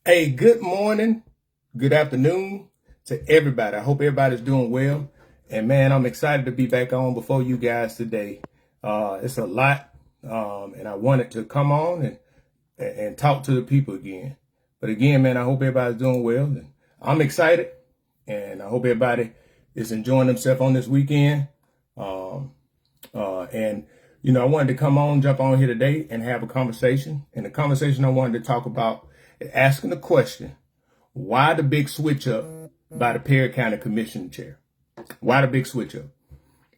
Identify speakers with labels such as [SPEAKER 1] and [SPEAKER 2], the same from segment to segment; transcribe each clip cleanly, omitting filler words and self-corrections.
[SPEAKER 1] Hey, good morning, good afternoon to everybody. I hope everybody's doing well. And man, I'm excited to be back on before you guys today. It's a lot, and I wanted to come on and talk to the people again. But again, man, I hope everybody's doing well. And I'm excited, and I hope everybody is enjoying themselves on this weekend. And I wanted to jump on here today and have a conversation. And the conversation I wanted to talk about is asking the question, why the big switch up by the Perry County Commission chair? Why the big switch up?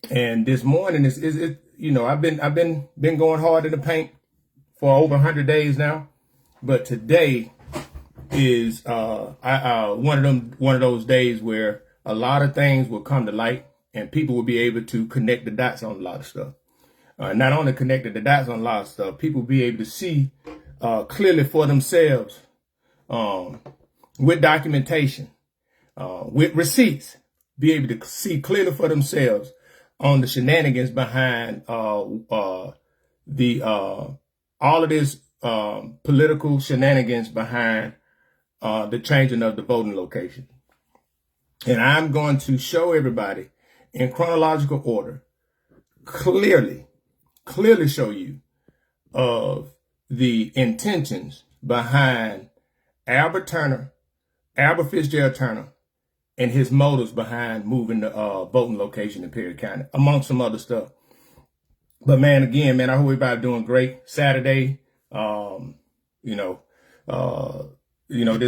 [SPEAKER 1] And this morning I've been going hard in the paint for over 100 days now, but today is one of those days where a lot of things will come to light and people will be able to connect the dots on a lot of stuff. Not only connecting the dots on a lot of stuff, people will be able to see clearly for themselves with documentation, with receipts, be able to see clearly for themselves on the shenanigans behind all of this political shenanigans behind the changing of the voting location. And I'm going to show everybody in chronological order, clearly show you of the intentions behind Albert Fitzgerald Turner, and his motives behind moving the voting location in Perry County, amongst some other stuff. But man, again, I hope everybody doing great. Saturday, this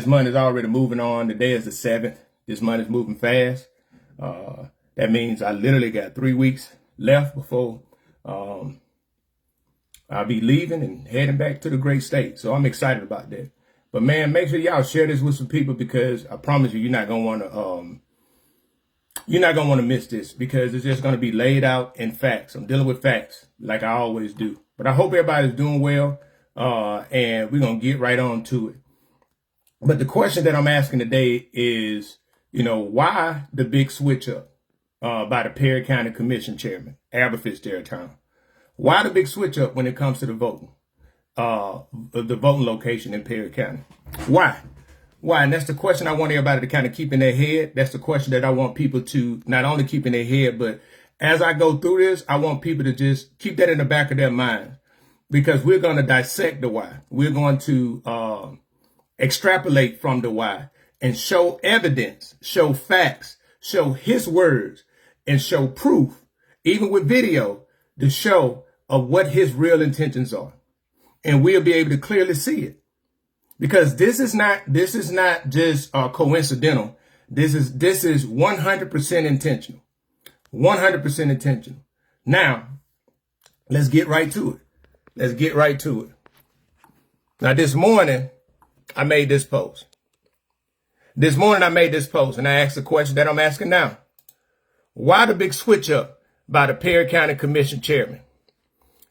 [SPEAKER 1] month is already moving on. Today is the 7th. This month is moving fast. That means I literally got 3 weeks left before I'll be leaving and heading back to the great state. So I'm excited about that. But man, make sure y'all share this with some people, because I promise you, you're not gonna want to miss this, because it's just gonna be laid out in facts. I'm dealing with facts like I always do. But I hope everybody's doing well, and we're gonna get right on to it. But the question that I'm asking today is, why the big switch up by the Perry County Commission Chairman, Albert Fitzgerald Turner? Why the big switch up when it comes to the voting? The voting location in Perry County. Why? And that's the question I want everybody to kind of keep in their head. That's the question that I want people to not only keep in their head, but as I go through this, I want people to just keep that in the back of their mind, because we're going to dissect the why. We're going to extrapolate from the why and show evidence, show facts, show his words, and show proof, even with video, to show of what his real intentions are. And we'll be able to clearly see it, because this is not just coincidental. This is 100% intentional, 100% intentional. Now, let's get right to it. Now, this morning, I made this post. And I asked the question that I'm asking now. Why the big switch up by the Perry County Commission Chairman?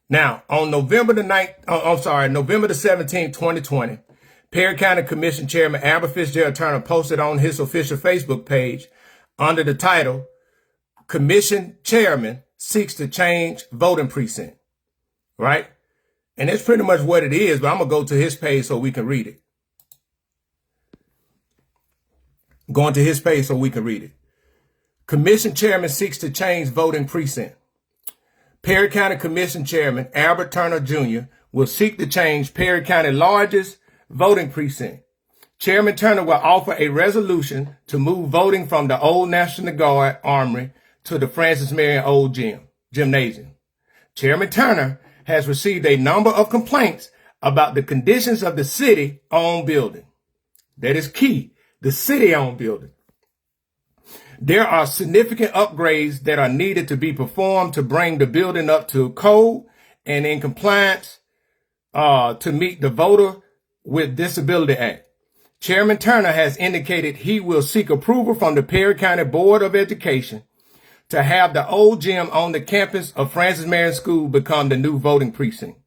[SPEAKER 1] Now, on November the 17th, 2020, Perry County Commission Chairman Albert Fitzgerald Turner posted on his official Facebook page under the title, Commission Chairman Seeks to Change Voting Precinct, right? And that's pretty much what it is, but I'm going to go to his page so we can read it. Going to his page so we can read it. Commission Chairman Seeks to Change Voting Precinct. Perry County Commission Chairman Albert Turner Jr. will seek to change Perry County's largest voting precinct. Chairman Turner will offer a resolution to move voting from the old National Guard Armory to the Francis Marion Old Gymnasium. Chairman Turner has received a number of complaints about the conditions of the city-owned building. That is key, the city-owned building. There are significant upgrades that are needed to be performed to bring the building up to code and in compliance to meet the Voter with Disability Act. Chairman Turner has indicated he will seek approval from the Perry County Board of Education to have the old gym on the campus of Francis Marion School become the new voting precinct.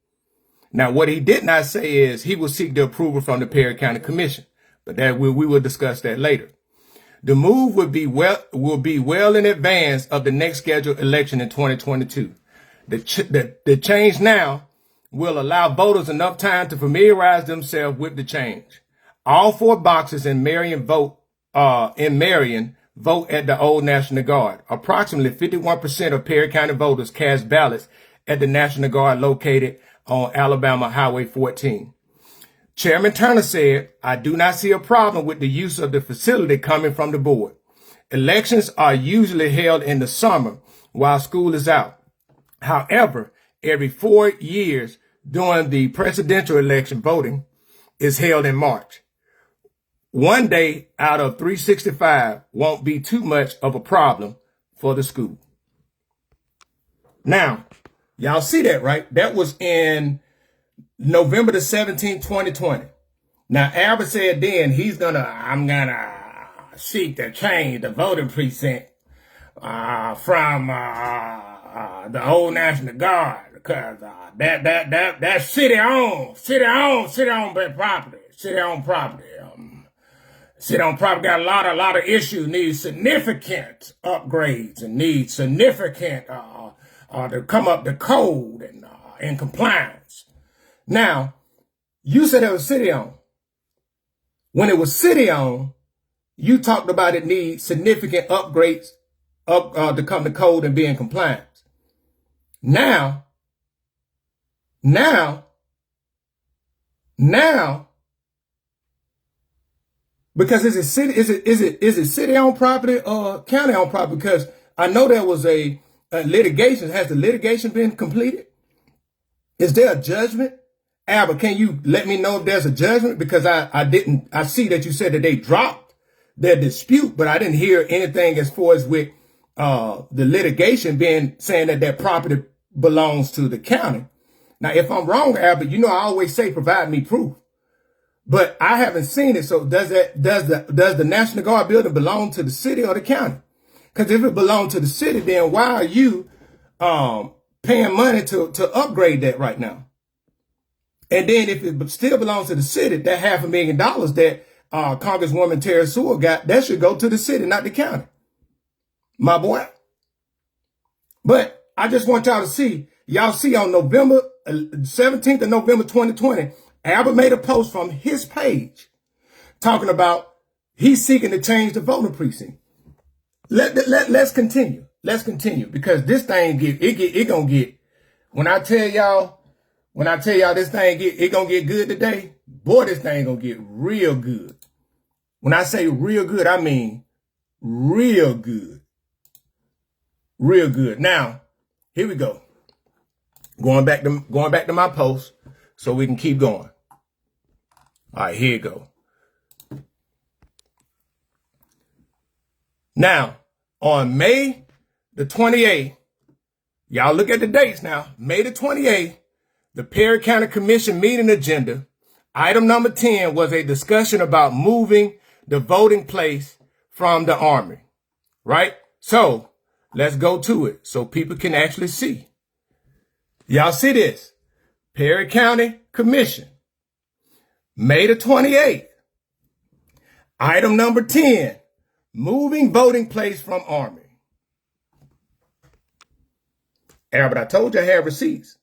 [SPEAKER 1] Now, what he did not say is he will seek the approval from the Perry County Commission, but that we will discuss that later. The move will be well in advance of the next scheduled election in 2022. The change now will allow voters enough time to familiarize themselves with the change. All 4 boxes in Marion vote at the Old National Guard. Approximately 51% of Perry County voters cast ballots at the National Guard located on Alabama Highway 14. Chairman Turner said, "I do not see a problem with the use of the facility coming from the board. Elections are usually held in the summer while school is out. However, every 4 years during the presidential election, voting is held in March. One day out of 365 won't be too much of a problem for the school." Now, y'all see that, right? That was in November the 17th, 2020. Now, Albert said then I'm gonna seek to change the voting precinct from the Old National Guard because that's city-owned property. City-owned property. City-owned property got a lot of issues, needs significant upgrades and needs significant to come up to code and in compliance. Now, you said it was city-owned. When it was city-owned, you talked about it needs significant upgrades to come to code and be in compliance. Now, because is it city-owned property or county-owned property? Because I know there was a litigation. Has the litigation been completed? Is there a judgment? Albert, can you let me know if there's a judgment? Because I see that you said that they dropped their dispute, but I didn't hear anything as far as with the litigation saying that property belongs to the county. Now, if I'm wrong, Albert, I always say provide me proof, but I haven't seen it. So does the National Guard building belong to the city or the county? Because if it belongs to the city, then why are you paying money to upgrade that right now? And then if it still belongs to the city, that $500,000 that Congresswoman Terry Sewell got, that should go to the city, not the county. My boy. But I just want y'all to see, on November 17th of November 2020, Albert made a post from his page talking about he's seeking to change the voting precinct. Let's continue. Let's continue because this thing gonna get, when I tell y'all this thing gonna get good today, boy, this thing gonna get real good. When I say real good, I mean real good. Real good. Now, here we go. Going back to my post so we can keep going. All right, here you go. Now, on May the 28th, y'all look at the dates now. May the 28th, the Perry County Commission meeting agenda, item number 10 was a discussion about moving the voting place from the Army, right? So let's go to it so people can actually see. Y'all see this? Perry County Commission, May the 28th, item number 10, moving voting place from Army. Albert, I told you I had receipts.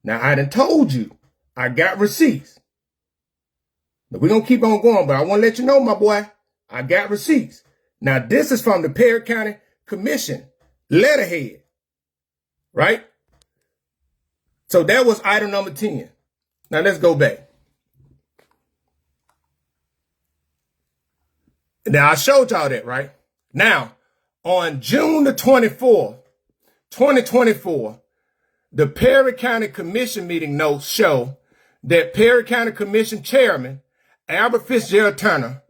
[SPEAKER 1] Now, I done told you I got receipts. But we're going to keep on going, but I want to let you know, my boy, I got receipts. Now, this is from the Perry County Commission letterhead, right? So that was item number 10. Now, let's go back. Now, I showed y'all that, right? Now, on June the 24th, 2024, the Perry County Commission meeting notes show that Perry County Commission Chairman Albert Fitzgerald Turner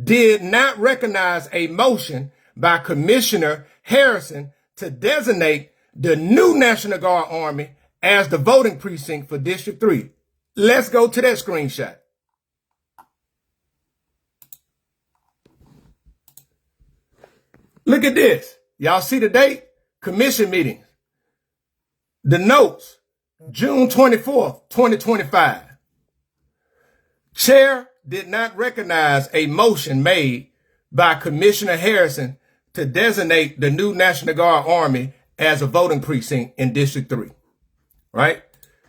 [SPEAKER 1] did not recognize a motion by Commissioner Harrison to designate the new National Guard Army as the voting precinct for District 3. Let's go to that screenshot. Look at this. Y'all see the date? Commission meetings. The notes, June 24th, 2025. Chair did not recognize a motion made by Commissioner Harrison to designate the new National Guard Army as a voting precinct in District 3. Right?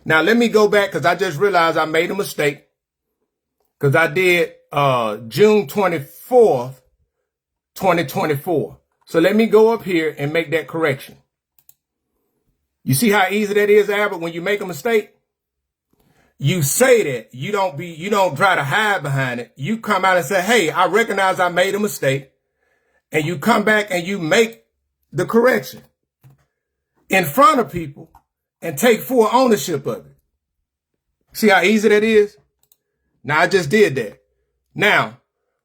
[SPEAKER 1] Now, let me go back because I just realized I made a mistake. because I did June 24th, 2024. So let me go up here and make that correction. You see how easy that is, Albert, when you make a mistake? You say that. You don't try to hide behind it. You come out and say, hey, I recognize I made a mistake. And you come back and you make the correction in front of people and take full ownership of it. See how easy that is? Now, I just did that. Now,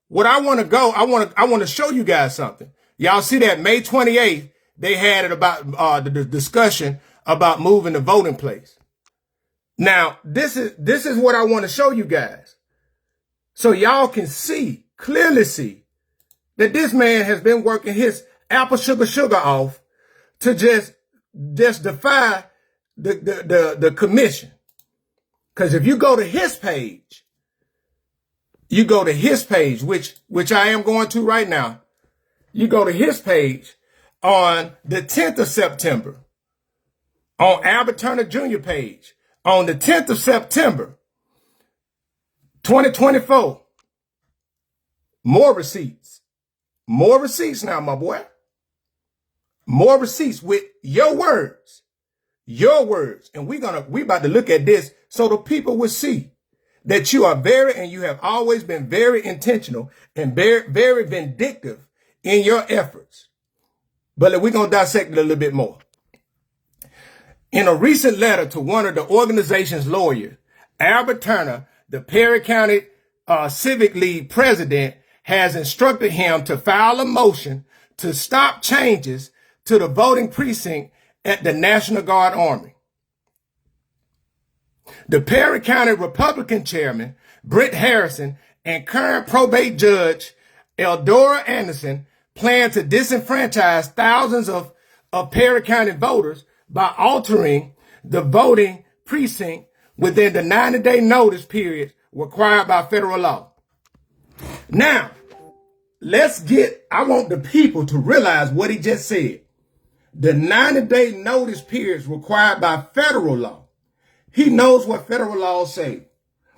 [SPEAKER 1] what I want to go, I want to show you guys something. Y'all see that May 28th, they had it about the discussion about moving the voting place. Now, this is what I want to show you guys. So y'all can clearly see that this man has been working his apple sugar off to just defy the commission. Because if you go to his page, which I am going to right now. You go to his page on the 10th of September, on Albert Turner Jr. page, on the 10th of September, 2024. More receipts. More receipts now, my boy. More receipts with your words. Your words. And we about to look at this so the people will see that you are you have always been very intentional and very, very vindictive in your efforts. But we're going to dissect it a little bit more. In a recent letter to one of the organization's lawyers, Albert Turner, the Perry County Civic League president, has instructed him to file a motion to stop changes to the voting precinct at the National Guard Army. The Perry County Republican chairman, Britt Harrison, and current probate judge, Eldora Anderson, plan to disenfranchise thousands of Perry County voters by altering the voting precinct within the 90-day notice period required by federal law. Now, I want the people to realize what he just said. The 90-day notice periods required by federal law. He knows what federal laws say.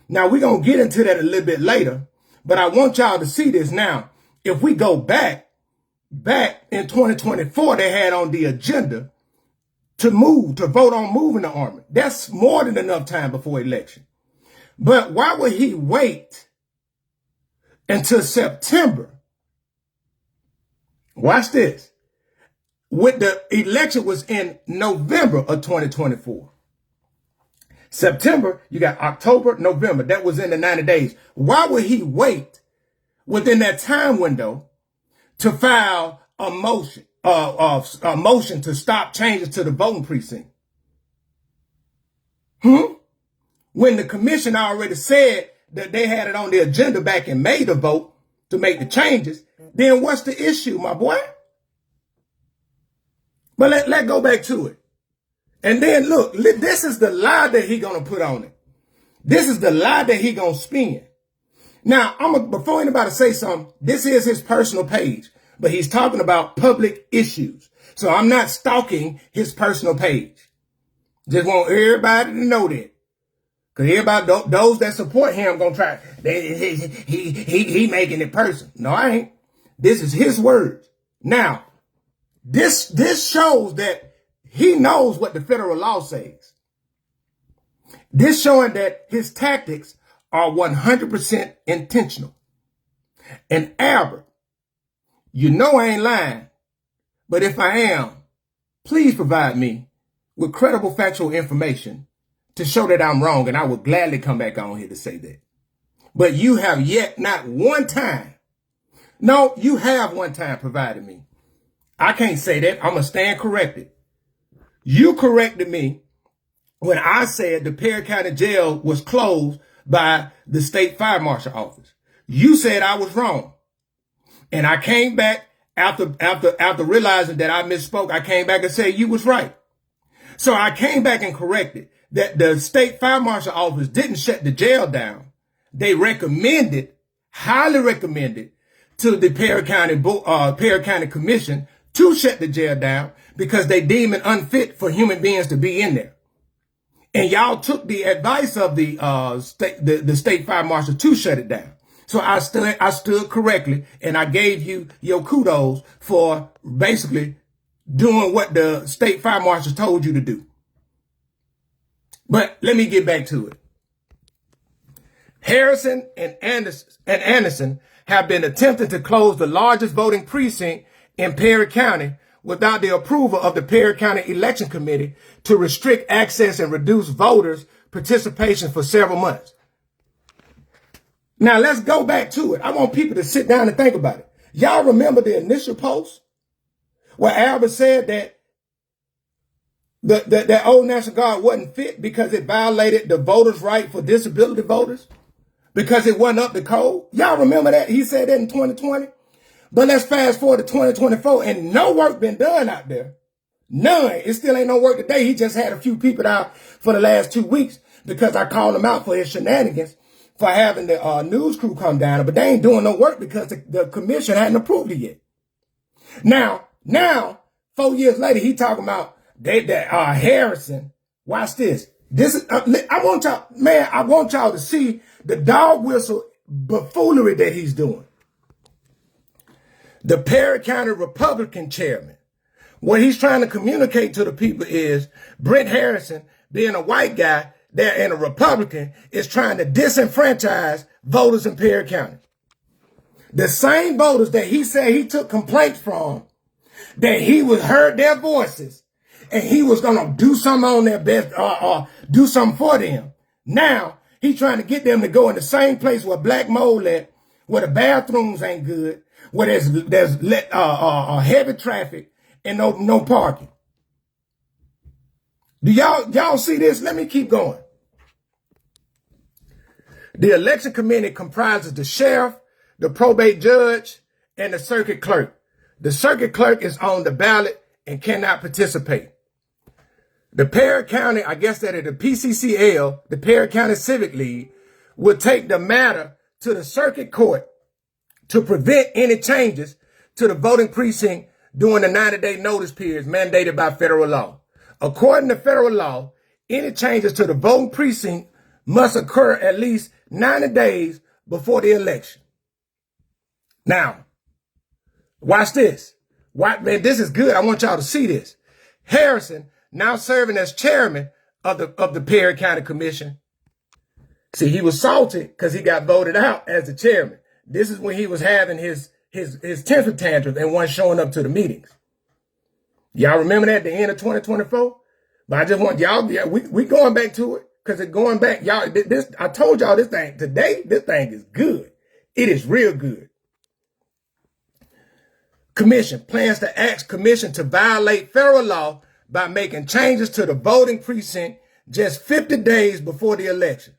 [SPEAKER 1] Now, we're going to get into that a little bit later, but I want y'all to see this now. If we go back in 2024, they had on the agenda to vote on moving the army. That's more than enough time before election. But why would he wait until September? Watch this. With the election was in November of 2024. September, you got October, November. That was in the 90 days. Why would he wait within that time window to file a motion to stop changes to the voting precinct? When the commission already said that they had it on the agenda back in May to vote to make the changes, then what's the issue, my boy? But let's go back to it. And then look, this is the lie that he gonna put on it. This is the lie that he gonna spin. Now, before anybody say something, this is his personal page, but he's talking about public issues. So I'm not stalking his personal page. Just want everybody to know that. Because everybody, those that support him gonna try, he making it personal. No, I ain't. This is his words. Now, this shows that he knows what the federal law says. This showing that his tactics are 100% intentional. And Albert, you know I ain't lying, but if I am, please provide me with credible factual information to show that I'm wrong, and I will gladly come back on here to say that. But you have yet not one time. No, you have one time provided me. I can't say that. I'm going to stand corrected. You corrected me when I said the Perry County Jail was closed by the state fire marshal office. You said I was wrong. And I came back after realizing that I misspoke. I came back and said you was right. So I came back and corrected that the state fire marshal office didn't shut the jail down. They highly recommended to the Perry County Commission to shut the jail down because they deem it unfit for human beings to be in there. And y'all took the advice of the state fire marshal to shut it down. So I stood correctly, and I gave you your kudos for basically doing what the state fire marshal told you to do. But let me get back to it. Harrison and Anderson have been attempting to close the largest voting precinct in Perry County without the approval of the Perry County Election Committee to restrict access and reduce voters' participation for several months. Now let's go back to it. I want people to sit down and think about it. Y'all remember the initial post where Albert said that that old National Guard wasn't fit because it violated the voters' right for disability voters? Because it wasn't up to code. Y'all remember that? He said that in 2020. But let's fast forward to 2024 and no work been done out there. None. It still ain't no work today. He just had a few people out for the last 2 weeks because I called him out for his shenanigans for having the news crew come down. But they ain't doing no work because the commission hadn't approved it yet. Now, 4 years later, he talking about Harrison. Watch this. This is, I want y'all to see the dog whistle buffoonery that he's doing. The Perry County Republican chairman, what he's trying to communicate to the people is Brent Harrison, being a white guy there and a Republican, is trying to disenfranchise voters in Perry County. The same voters that he said he took complaints from, that he heard their voices, and he was going to do something on their best, do something for them. Now, he's trying to get them to go in the same place where Black Mold at, where the bathrooms ain't good, where there's heavy traffic and no parking. Do y'all see this? Let me keep going. The election committee comprises the sheriff, the probate judge, and the circuit clerk. The circuit clerk is on the ballot and cannot participate. The Perry County, I guess that is the PCCL, the Perry County Civic League, will take the matter to the circuit court to prevent any changes to the voting precinct during the 90-day notice periods mandated by federal law. According to federal law, any changes to the voting precinct must occur at least 90 days before the election. Now, watch this. Man, this is good. I want y'all to see this. Harrison, now serving as chairman of the Perry County Commission. See, he was salty because he got voted out as the chairman. This is when he was having his temper tantrums and wasn't showing up to the meetings. Y'all remember that at the end of 2024? But I just want y'all, we going back to it because it's going back. Y'all, I told y'all this thing today, this thing is good. It is real good. Commission plans to ask commission to violate federal law by making changes to the voting precinct just 50 days before the election.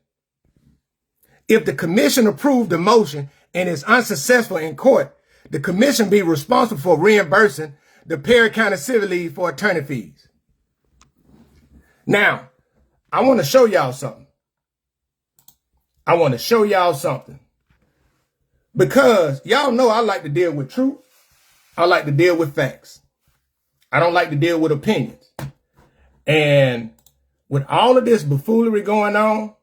[SPEAKER 1] If the commission approved the motion and is unsuccessful in court, the commission be responsible for reimbursing the Perry County Civic League for attorney fees. Now, I want to show y'all something. Because y'all know I like to deal with truth. I like to deal with facts. I don't like to deal with opinions. And with all of this buffoonery going on,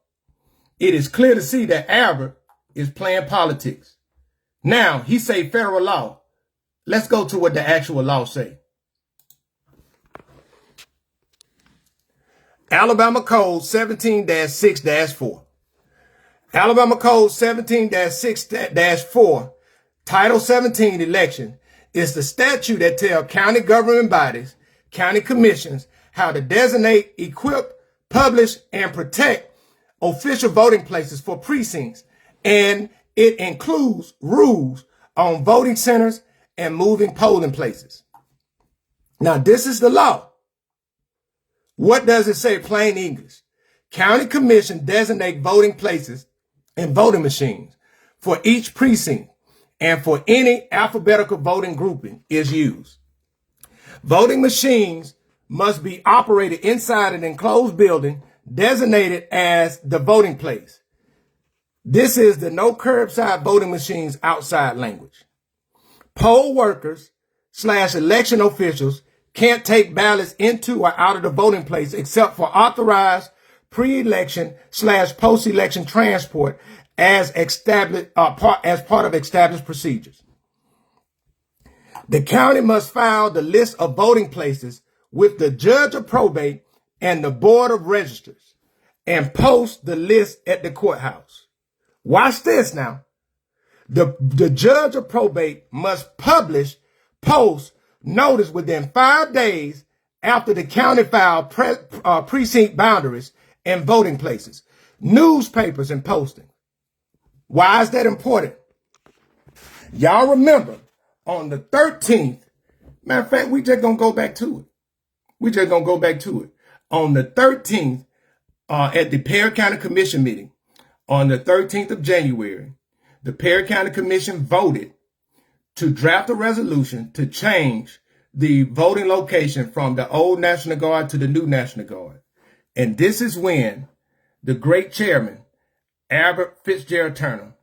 [SPEAKER 1] it is clear to see that Albert is playing politics. Now, he say federal law. Let's go to what the actual law say. Alabama Code 17-6-4. Alabama Code 17-6-4, Title 17 election, is the statute that tells county government bodies, county commissions, how to designate, equip, publish, and protect official voting places for precincts, and it includes rules on voting centers and moving polling places. Now, this is the law. What does it say? Plain English. County commission designate voting places and voting machines for each precinct and for any alphabetical voting grouping is used. Voting machines must be operated inside an enclosed building designated as the voting place. This is the no curbside voting machines outside language. Poll workers / election officials can't take ballots into or out of the voting place except for authorized pre-election / post-election transport as established as part of established procedures. The county must file the list of voting places with the judge of probate and the board of registers and post the list at the courthouse. Watch this now. The judge of probate must post notice within 5 days after the county filed precinct boundaries and voting places, newspapers and posting. Why is that important? Y'all remember on the 13th, matter of fact, we just gonna go back to it. On the 13th, at the Perry County Commission meeting, on the 13th of January, the Perry County Commission voted to draft a resolution to change the voting location from the old National Guard to the new National Guard. And this is when the great chairman, Albert Fitzgerald Turner,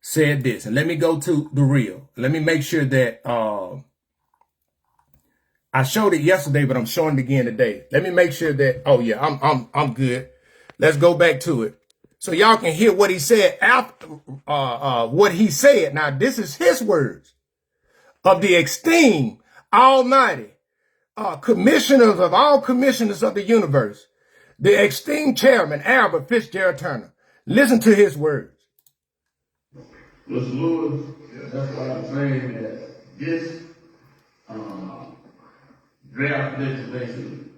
[SPEAKER 1] said this. And let me go to the reel. Let me make sure that I showed it yesterday, but I'm showing it again today. Let me make sure that, oh yeah, I'm good. Let's go back to it so y'all can hear what he said after what he said. Now, this is his words of the esteemed, almighty commissioners of all commissioners of the universe, the esteemed chairman, Albert Fitzgerald Turner. Listen to his words.
[SPEAKER 2] Mr. Lewis, that's why I'm saying that this draft legislation,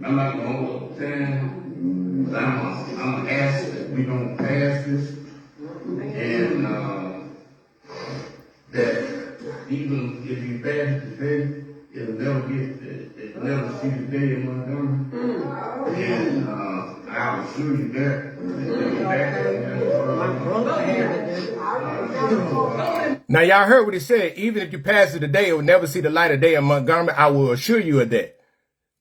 [SPEAKER 2] I'm not going to hold up 10, but I'm going to ask that we don't pass this, and that even if you pass it today, it'll never see the day in Montgomery. And I'll assure you that.
[SPEAKER 1] Now, y'all heard what he said. Even if you pass it today, it will never see the light of day in Montgomery. I will assure you of that.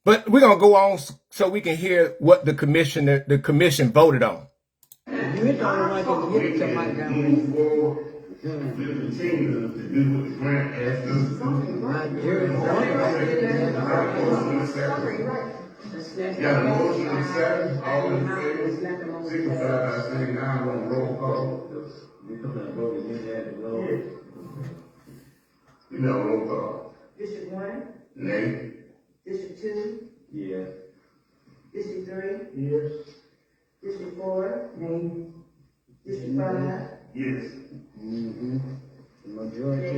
[SPEAKER 1] But we're going to go on so we can hear what the commission voted on.
[SPEAKER 2] We continue to do what the grant asked us to do. Got a motion on the second, all in favor, signify by saying aye on roll call. We know roll call.
[SPEAKER 3] District 1?
[SPEAKER 2] Nay.
[SPEAKER 3] District 2?
[SPEAKER 2] Yes.
[SPEAKER 3] District 3?
[SPEAKER 2] Yes.
[SPEAKER 3] District 4?
[SPEAKER 2] Nay.
[SPEAKER 3] District 5?
[SPEAKER 2] Yes.
[SPEAKER 3] Majority.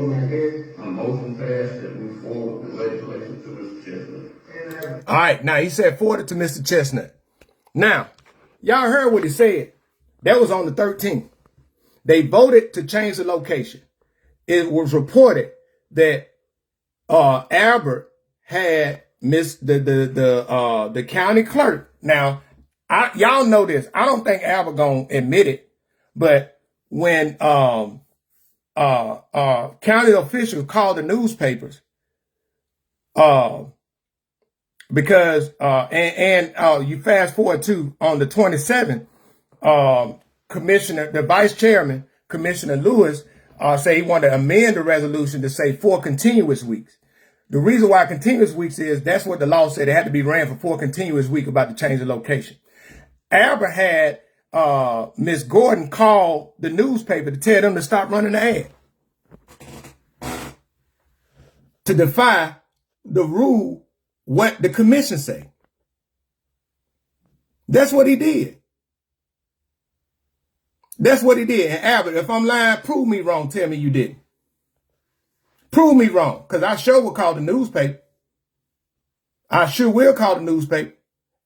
[SPEAKER 2] A motion passed that we forward the legislation to Mr. Chestnut.
[SPEAKER 1] All right, now he said forward it to Mr. Chestnut. Now, y'all heard what he said. That was on the 13th. They voted to change the location. It was reported that Albert had missed the county clerk. Now, y'all know this. I don't think Albert gonna admit it, but when county officials called the newspapers, because you fast forward to on the 27th, the vice chairman, Commissioner Lewis, say he wanted to amend the resolution to say 4 continuous weeks. The reason why continuous weeks is that's what the law said. It had to be ran for 4 continuous weeks about to change the location. Albert had Miss Gordon call the newspaper to tell them to stop running the ad, to defy the rule, what the commission say. That's what he did. That's what he did. And Albert, if I'm lying, prove me wrong. Tell me you didn't. Prove me wrong, because I sure will call the newspaper. I sure will call the newspaper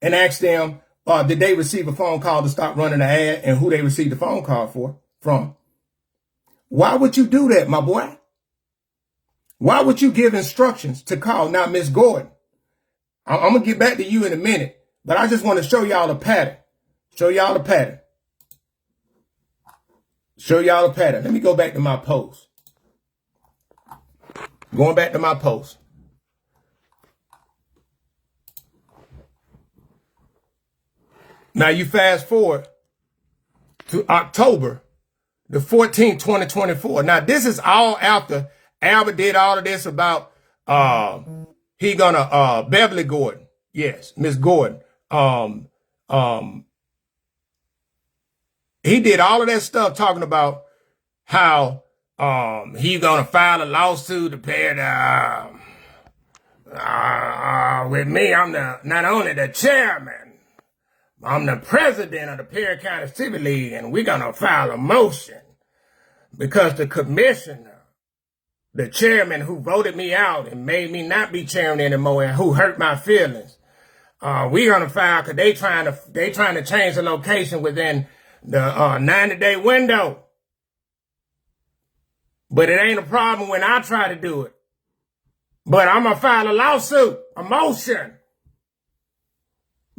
[SPEAKER 1] and ask them, did they receive a phone call to stop running the ad, and who they received the phone call from? Why would you do that, my boy? Why would you give instructions to call? Now, Miss Gordon, I'm going to get back to you in a minute, but I just want to show y'all a pattern. Show y'all a pattern. Show y'all a pattern. Let me go back to my post. Going back to my post. Now you fast forward to October the 14th, 2024. Now this is all after Albert did all of this about Beverly Gordon. Yes, Miss Gordon. he did all of that stuff talking about how he's gonna file a lawsuit to pay with me. I'm not only the chairman, I'm the president of the Perry County Civic League, and we're gonna file a motion because the commissioner, the chairman who voted me out and made me not be chairman anymore and who hurt my feelings, we're gonna file because they trying to change the location within the 90-day window. But it ain't a problem when I try to do it. But I'm gonna file a lawsuit, a motion,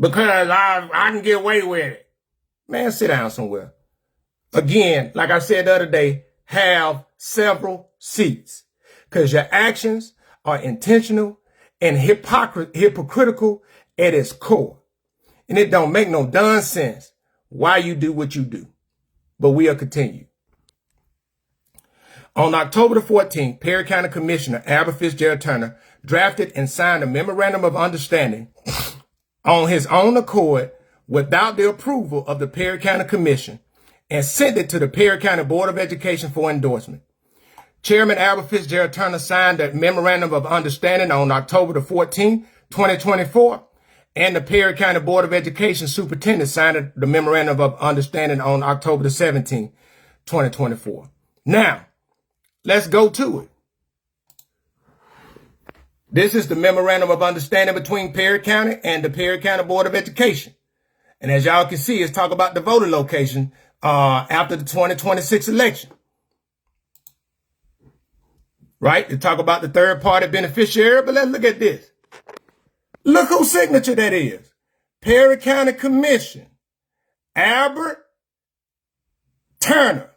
[SPEAKER 1] because I can get away with it. Man, sit down somewhere. Again, like I said the other day, have several seats, because your actions are intentional and hypocritical at its core. And it don't make no darn sense why you do what you do. But we'll continue. On October the 14th, Perry County Commissioner Albert Fitzgerald Turner drafted and signed a memorandum of understanding on his own accord without the approval of the Perry County Commission and sent it to the Perry County Board of Education for endorsement. Chairman Albert Fitzgerald Turner signed the memorandum of understanding on October the 14th, 2024, and the Perry County Board of Education Superintendent signed the memorandum of understanding on October the 17th, 2024. Now, let's go to it. This is the memorandum of understanding between Perry County and the Perry County Board of Education. And as y'all can see, it's talk about the voting location after the 2026 election. Right? They talk about the third party beneficiary, but let's look at this. Look whose signature that is. Perry County Commission. Albert Turner.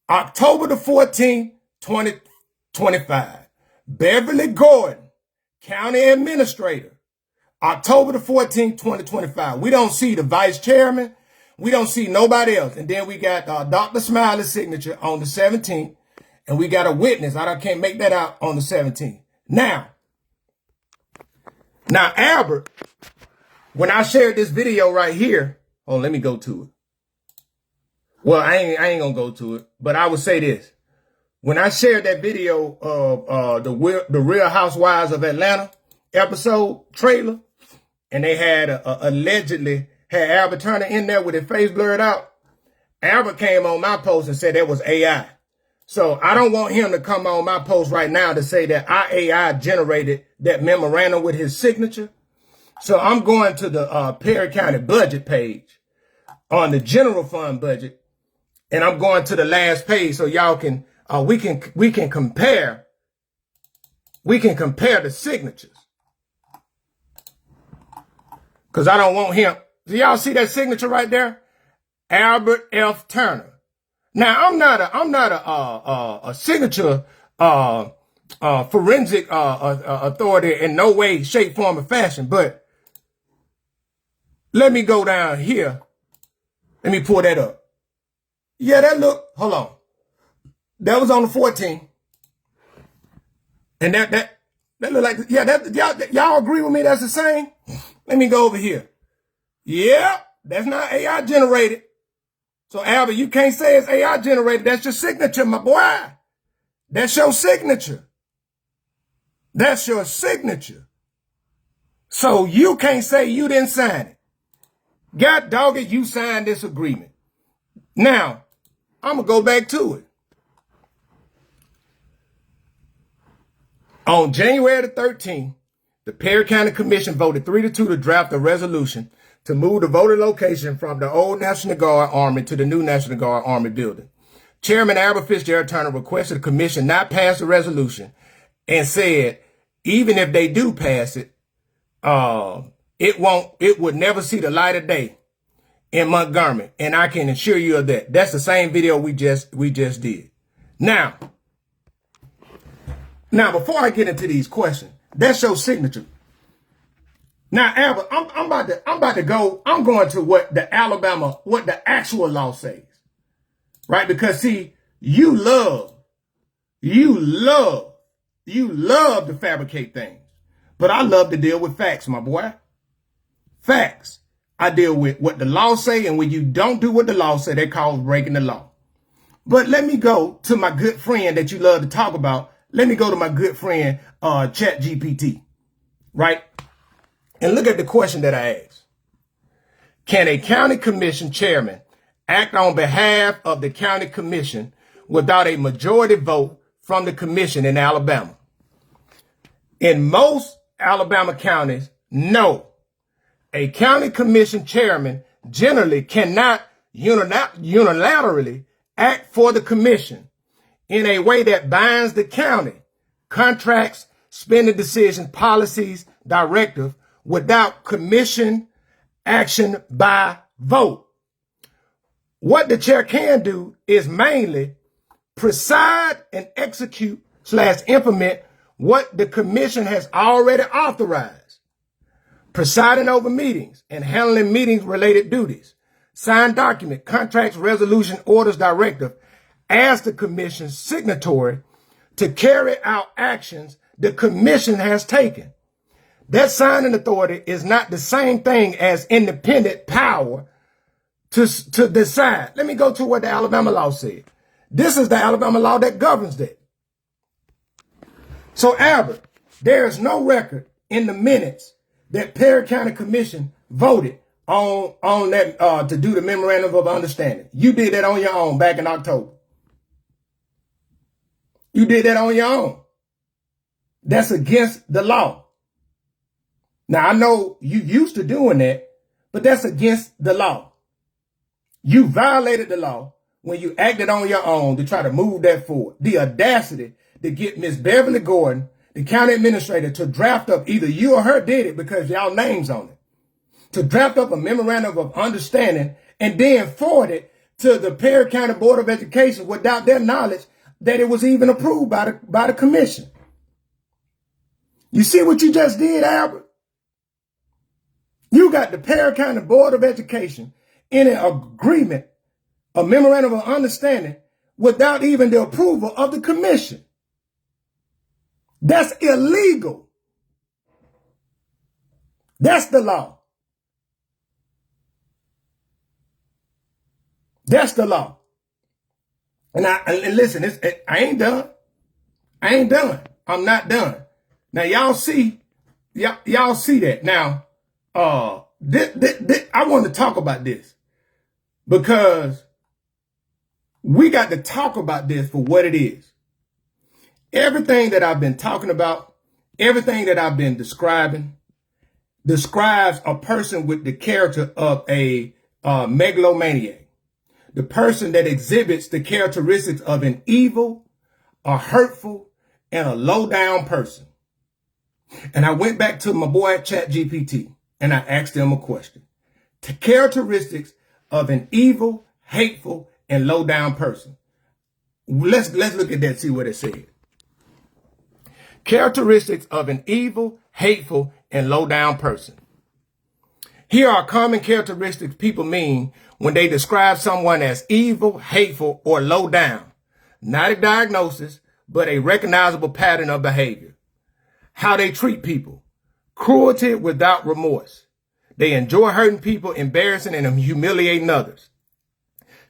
[SPEAKER 1] October the 14th, 2025. Beverly Gordon, County Administrator. October the 14th, 2025. We don't see the Vice Chairman. We don't see nobody else. And then we got Dr. Smiley's signature on the 17th. And we got a witness. I can't make that out on the 17th. Now, Albert, when I shared this video right here, let me go to it. Well, I ain't gonna go to it, but I would say this. When I shared that video of the Real Housewives of Atlanta episode trailer, and they had allegedly had Albert Turner in there with his face blurred out, Albert came on my post and said that was AI. So I don't want him to come on my post right now to say that AI generated that memorandum with his signature. So I'm going to the Perry County budget page on the general fund budget. And I'm going to the last page so y'all can, we can compare the signatures. Cause I don't want him. Do y'all see that signature right there? Albert F. Turner. Now I'm not a signature, forensic, authority in no way, shape, form, or fashion, but let me go down here. Let me pull that up. Yeah, hold on. That was on the 14th. And that look like, yeah, y'all agree with me that's the same? Let me go over here. Yeah, that's not AI generated. So Albert, you can't say it's AI generated. That's your signature, my boy. That's your signature. That's your signature. So you can't say you didn't sign it. God dog it, you signed this agreement. Now, I'm going to go back to it. On January the 13th, the Perry County Commission voted 3-2 to draft a resolution to move the voting location from the old National Guard Army to the new National Guard Army building. Chairman Albert Fitzgerald Turner requested the commission not pass the resolution and said, even if they do pass it, it would never see the light of day in Montgomery. And I can assure you of that. That's the same video we just did. Now, before I get into these questions, that's your signature. Now, Albert, I'm going to what the actual law says, right? Because see, you love to fabricate things, but I love to deal with facts, my boy. facts. I deal with what the law say, and when you don't do what the law say, they call breaking the law. But let me go to my good friend that you love to talk about. Let me go to my good friend, ChatGPT, right? And look at the question that I asked. Can a county commission chairman act on behalf of the county commission without a majority vote from the commission in Alabama? In most Alabama counties, no. A county commission chairman generally cannot unilaterally act for the commission in a way that binds the county, contracts, spending decisions, policies, directives without commission action by vote. What the chair can do is mainly preside and execute / implement what the commission has already authorized, presiding over meetings and handling meetings related duties, sign document, contracts, resolution, orders, directive as the commission's signatory to carry out actions the commission has taken. That signing authority is not the same thing as independent power to decide. Let me go to what the Alabama law said. This is the Alabama law that governs that. So, Albert, there is no record in the minutes that Perry County Commission voted on that to do the memorandum of understanding. You did that on your own back in October. You did that on your own. That's against the law. Now, I know you used to doing that, but that's against the law. You violated the law when you acted on your own to try to move that forward. The audacity to get Miss Beverly Gordon, the county administrator, to draft up, either you or her did it because y'all names on it, to draft up a memorandum of understanding and then forward it to the Perry County Board of Education without their knowledge that it was even approved by the commission. You see what you just did, Albert? You got the Perry County Board of Education in an agreement, a memorandum of understanding, without even the approval of the commission. That's illegal. That's the law. That's the law. And listen, I ain't done. I ain't done. I'm not done. Now y'all see that. Now, I want to talk about this because we got to talk about this for what it is. Everything that I've been talking about, everything that I've been describing, describes a person with the character of a megalomaniac. The person that exhibits the characteristics of an evil, a hurtful, and a low-down person. And I went back to my boy ChatGPT and I asked him a question. The characteristics of an evil, hateful, and low-down person. Let's look at that, see what it said. Characteristics of an evil, hateful, and low-down person. Here are common characteristics people mean when they describe someone as evil, hateful, or low down. Not a diagnosis, but a recognizable pattern of behavior. How they treat people. Cruelty without remorse. They enjoy hurting people, embarrassing and humiliating others.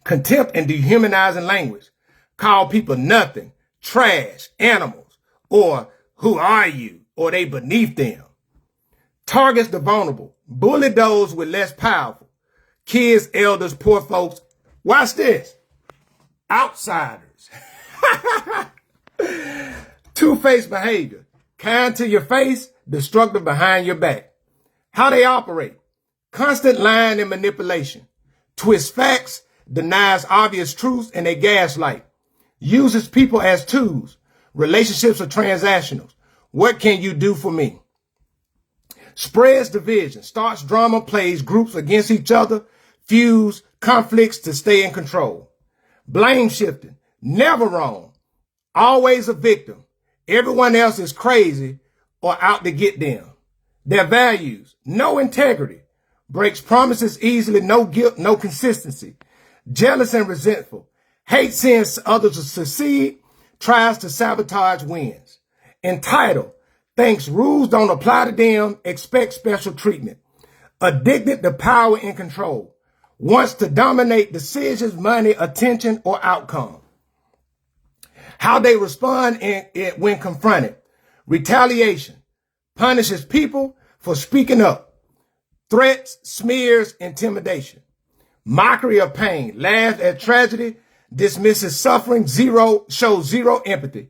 [SPEAKER 1] Contempt and dehumanizing language. Call people nothing, trash, animals, or who are you, or they beneath them. Targets the vulnerable. Bully those with less powerful. Kids, elders, poor folks. Watch this. Outsiders. Two-faced behavior. Kind to your face, destructive behind your back. How they operate. Constant lying and manipulation. Twist facts, denies obvious truths, and they gaslight. Uses people as tools. Relationships are transactional. What can you do for me? Spreads division, starts drama, plays groups against each other, fuse conflicts to stay in control. Blame shifting, never wrong, always a victim. Everyone else is crazy or out to get them. Their values, no integrity, breaks promises easily, no guilt, no consistency. Jealous and resentful, hates seeing others succeed, tries to sabotage wins. Entitled, thinks rules don't apply to them, expect special treatment. addicted to power and control, wants to dominate decisions, money, attention, or outcome. How they respond when confronted. Retaliation punishes people for speaking up. Threats, smears, intimidation. Mockery of pain, laughs at tragedy, dismisses suffering, shows zero empathy.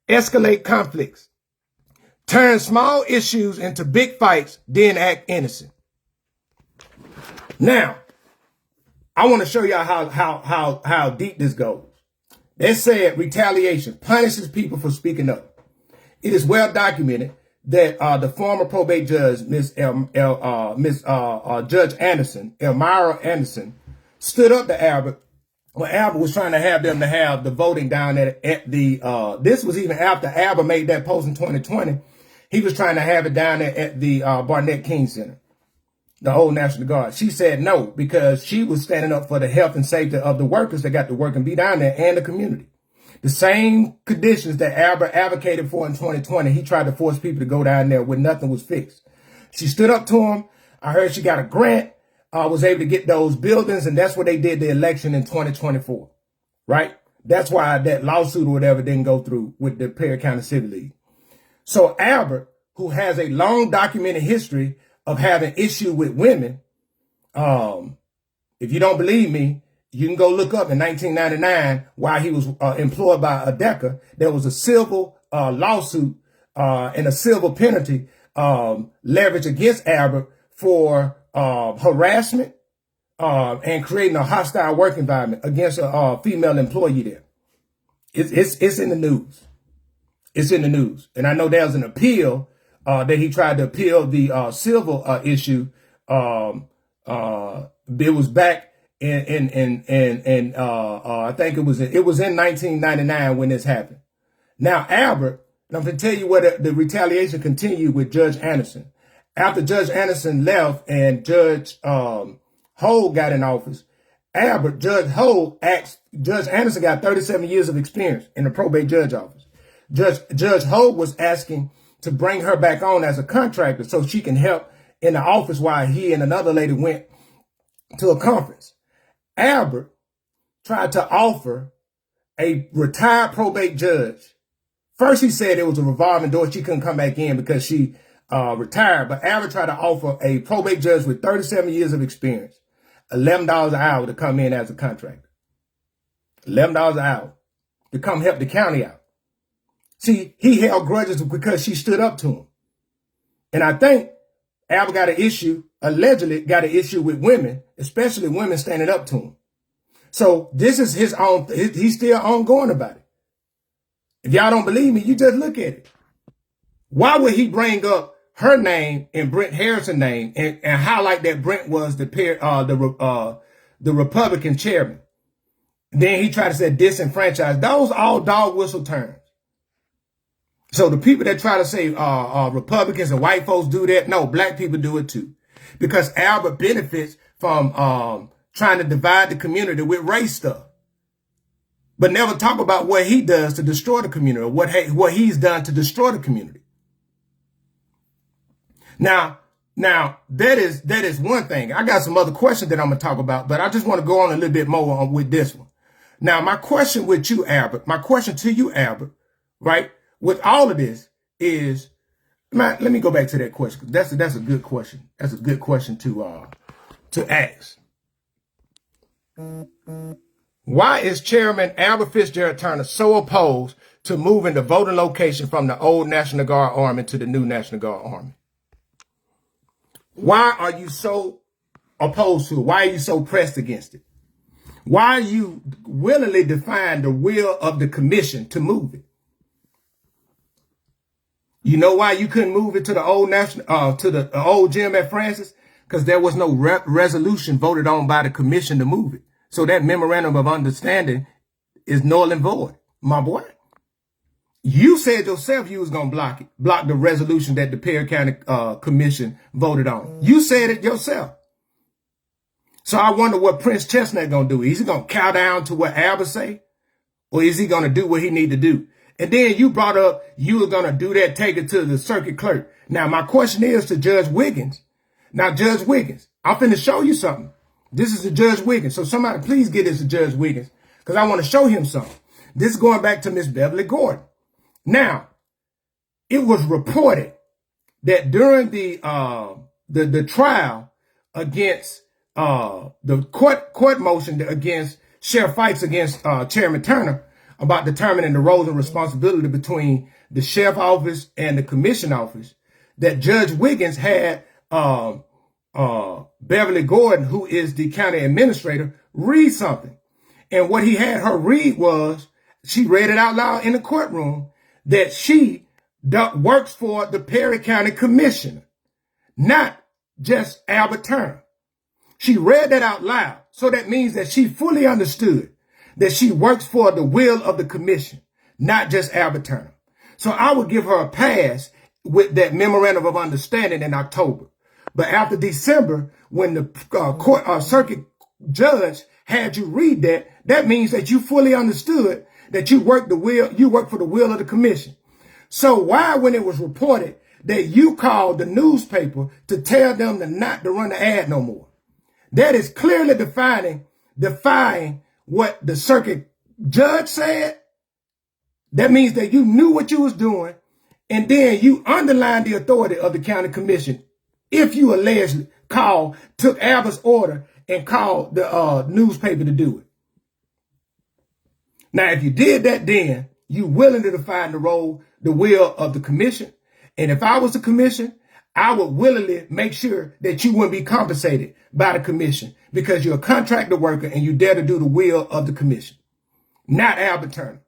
[SPEAKER 1] Escalate conflicts. Turn small issues into big fights, then act innocent. Now, I want to show y'all how deep this goes. They said retaliation punishes people for speaking up. It is well documented that the former probate judge, Judge Anderson, Elmira Anderson, stood up to Albert when Albert was trying to have them to have the voting down at the, this was even after Albert made that post in 2020. He was trying to have it down there at the Barnett King Center, the Old National Guard. She said no, because she was standing up for the health and safety of the workers that got to work and be down there and the community. The same conditions that Albert advocated for in 2020, he tried to force people to go down there when nothing was fixed. She stood up to him. I heard she got a grant, was able to get those buildings, and that's what they did the election in 2024, right? That's why that lawsuit or whatever didn't go through with the Perry County Civic League. So Albert, who has a long documented history of having issue with women, if you don't believe me, you can go look up in 1999 while he was employed by ADECA. There was a civil lawsuit and a civil penalty leveraged against Albert for harassment and creating a hostile work environment against a female employee there. It's in the news. It's in the news. And I know there was an appeal that he tried to appeal the civil issue. It was back in I think it was in 1999 when this happened. Now Albert, and I'm going to tell you what the retaliation continued with Judge Anderson. After Judge Anderson left and Judge Hogue got in office, Judge Hogue asked, Judge Anderson got 37 years of experience in the probate judge office. Judge Hogue was asking to bring her back on as a contractor so she can help in the office while he and another lady went to a conference. Albert tried to offer a retired probate judge. First, he said it was a revolving door. She couldn't come back in because she retired. But Albert tried to offer a probate judge with 37 years of experience, $11 an hour to come in as a contractor. $11 an hour to come help the county out. See, he held grudges because she stood up to him. And I think Albert allegedly got an issue with women, especially women standing up to him. So this is his own, he's still ongoing about it. If y'all don't believe me, you just look at it. Why would he bring up her name and Brent Harrison's name and highlight that Brent was the Republican chairman? Then he tried to say disenfranchised. Those all dog whistle terms. So the people that try to say Republicans and white folks do that, no, black people do it too. Because Albert benefits from trying to divide the community with race stuff. But never talk about what he does to destroy the community, or what he's done to destroy the community. Now that is one thing. I got some other questions that I'm going to talk about, but I just want to go on a little bit more with this one. Now, my question with you, Albert, my question to you, Albert, right, with all of this is, let me go back to that question. That's a good question. That's a good question to ask. Why is Chairman Albert Fitzgerald Turner so opposed to moving the voting location from the old National Guard Army to the new National Guard Army? Why are you so opposed to it? Why are you so pressed against it? Why are you willingly defying the will of the commission to move it? You know why you couldn't move it to the old to the old gym at Francis? Because there was no resolution voted on by the commission to move it. So that memorandum of understanding is null and void, my boy. You said yourself you was going to block the resolution that the Perry County Commission voted on. You said it yourself. So I wonder what Prince Chestnut going to do. Is he going to cow down to what Albert say? Or is he going to do what he need to do? And then you brought up you were going to do that, take it to the circuit clerk. Now, my question is to Judge Wiggins. Now, Judge Wiggins, I'm finna show you something. This is the Judge Wiggins. So somebody please get this to Judge Wiggins because I want to show him something. This is going back to Miss Beverly Gordon. Now, it was reported that during the trial against the court motion against Sheriff Fikes against Chairman Turner about determining the roles and responsibility between the sheriff office and the commission office, that Judge Wiggins had Beverly Gordon, who is the county administrator, read something. And what he had her read was, she read it out loud in the courtroom, that she works for the Perry County Commissioner, not just Albert Turner. She read that out loud. So that means that she fully understood that she works for the will of the commission, not just Albert Turner. So I would give her a pass with that memorandum of understanding in October. But after December, when the circuit judge had you read that, that means that you fully understood that you work for the will of the commission. So why, when it was reported that you called the newspaper to tell them not to run the ad no more? That is clearly defying what the circuit judge said. That means that you knew what you was doing, and then you underlined the authority of the county commission if you allegedly took Albert's order and called the newspaper to do it. Now, if you did that, then you willingly define the will of the commission. And if I was the commission, I would willingly make sure that you wouldn't be compensated by the commission because you're a contractor worker and you dare to do the will of the commission, not Albert Turner.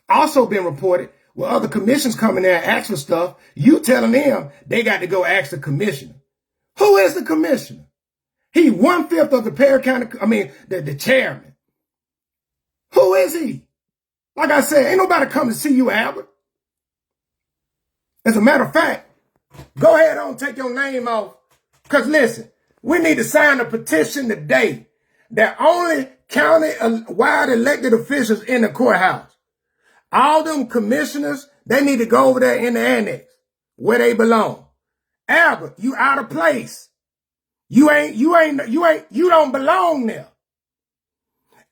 [SPEAKER 1] Also been reported with other commissions coming there and ask for stuff, you telling them they got to go ask the commissioner. Who is the commissioner? He 1/5 of the Perry County, the chairman. Who is he? Like I said, ain't nobody come to see you, Albert. As a matter of fact, go ahead on, take your name off. Because listen, we need to sign a petition today that only county-wide elected officials in the courthouse, all them commissioners, they need to go over there in the annex where they belong. Albert, you out of place. You don't belong there.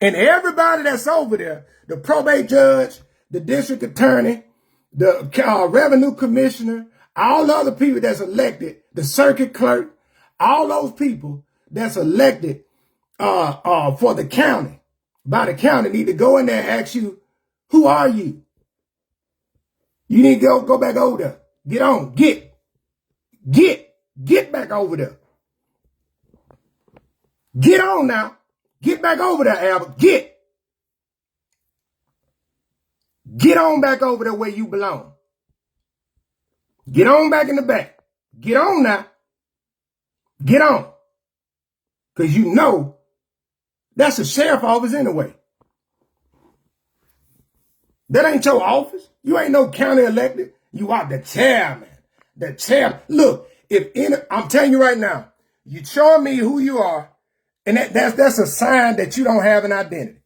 [SPEAKER 1] And everybody that's over there, the probate judge, the district attorney, the revenue commissioner, all the other people that's elected, the circuit clerk, all those people that's elected for the county, by the county, need to go in there and ask you, who are you? You need to go back over there. Get on. Get back over there. Get on now. Get back over there, Albert. Get on back over there where you belong. Get on back in the back. Get on now. Get on. Because you know that's a sheriff office anyway. That ain't your office. You ain't no county elected. You are the chairman. The chair. Look, I'm telling you right now, you showing me who you are, and that's a sign that you don't have an identity.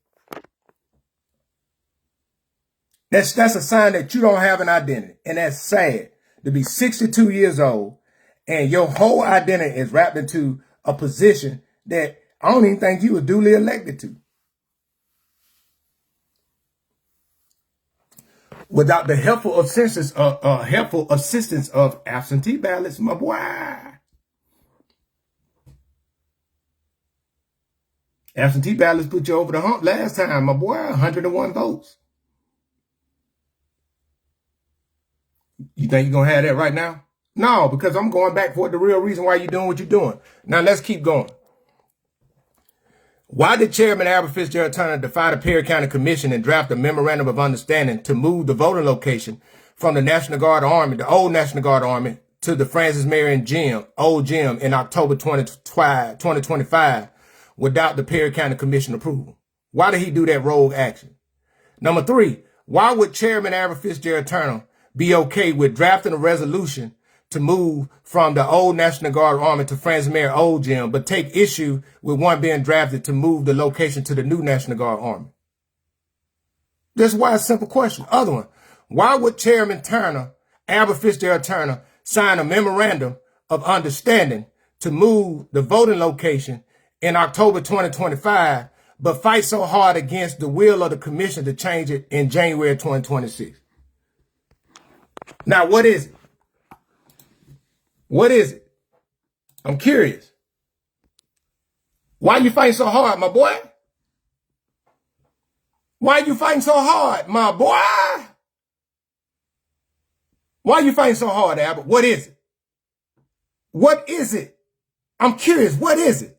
[SPEAKER 1] That's a sign that you don't have an identity. And that's sad to be 62 years old and your whole identity is wrapped into a position that I don't even think you were duly elected to. Without the helpful assistance of absentee ballots, my boy. Absentee ballots put you over the hump last time, my boy. 101 votes. You think you're going to have that right now? No, because I'm going back for the real reason why you're doing what you're doing. Now, let's keep going. Why did Chairman Albert Fitzgerald Turner defy the Perry County Commission and draft a memorandum of understanding to move the voting location from the National Guard Army, the old National Guard Army, to the Francis Marion Gym, old gym, in October 2025 without the Perry County Commission approval? Why did he do that rogue action? Number 3, why would Chairman Albert Fitzgerald Turner be okay with drafting a resolution to move from the old National Guard Army to Francis Marion Old Gym, but take issue with one being drafted to move the location to the new National Guard Army? That's why it's a simple question. Other one, why would Chairman Turner, Albert Fitzgerald Turner, sign a memorandum of understanding to move the voting location in October 2025, but fight so hard against the will of the commission to change it in January 2026. Now, what is it? What is it? I'm curious. Why you fighting so hard, my boy? Why you fighting so hard, my boy? Why you fighting so hard, Albert? What is it? What is it? I'm curious. What is it?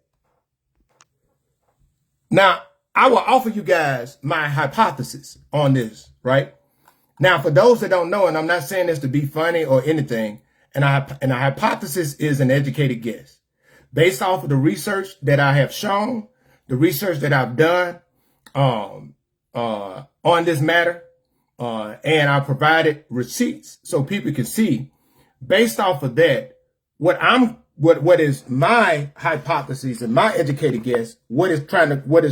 [SPEAKER 1] Now, I will offer you guys my hypothesis on this, right? Now, for those that don't know, and I'm not saying this to be funny or anything, and a hypothesis is an educated guess. Based off of the research that I have shown, the research that I've done on this matter, and I provided receipts so people can see. Based off of that, what is my hypothesis and my educated guess, what is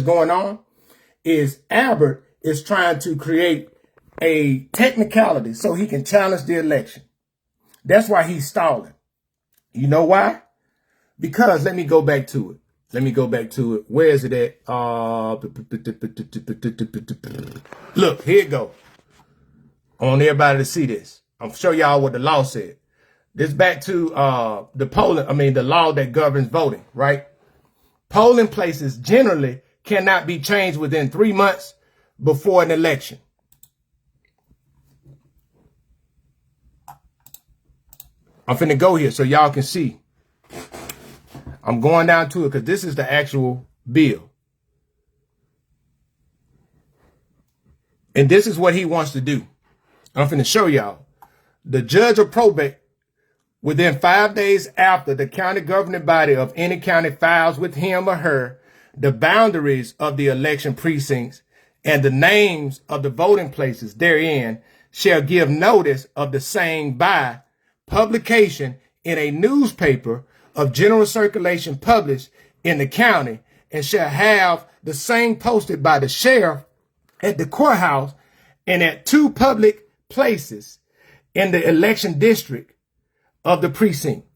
[SPEAKER 1] going on is Albert is trying to create a technicality so he can challenge the election. That's why he's stalling. You know why? Because let me go back to it. Where is it at? Look, here it go. I want everybody to see this. I'll show y'all what the law said. This back to the law that governs voting, right? Polling places generally cannot be changed within 3 months before an election. I'm finna go here so y'all can see. I'm going down to it because this is the actual bill. And this is what he wants to do. I'm finna show y'all. The judge of probate, within 5 days after the county governing body of any county files with him or her the boundaries of the election precincts and the names of the voting places therein, shall give notice of the same by publication in a newspaper of general circulation published in the county, and shall have the same posted by the sheriff at the courthouse and at 2 public places in the election district of the precinct.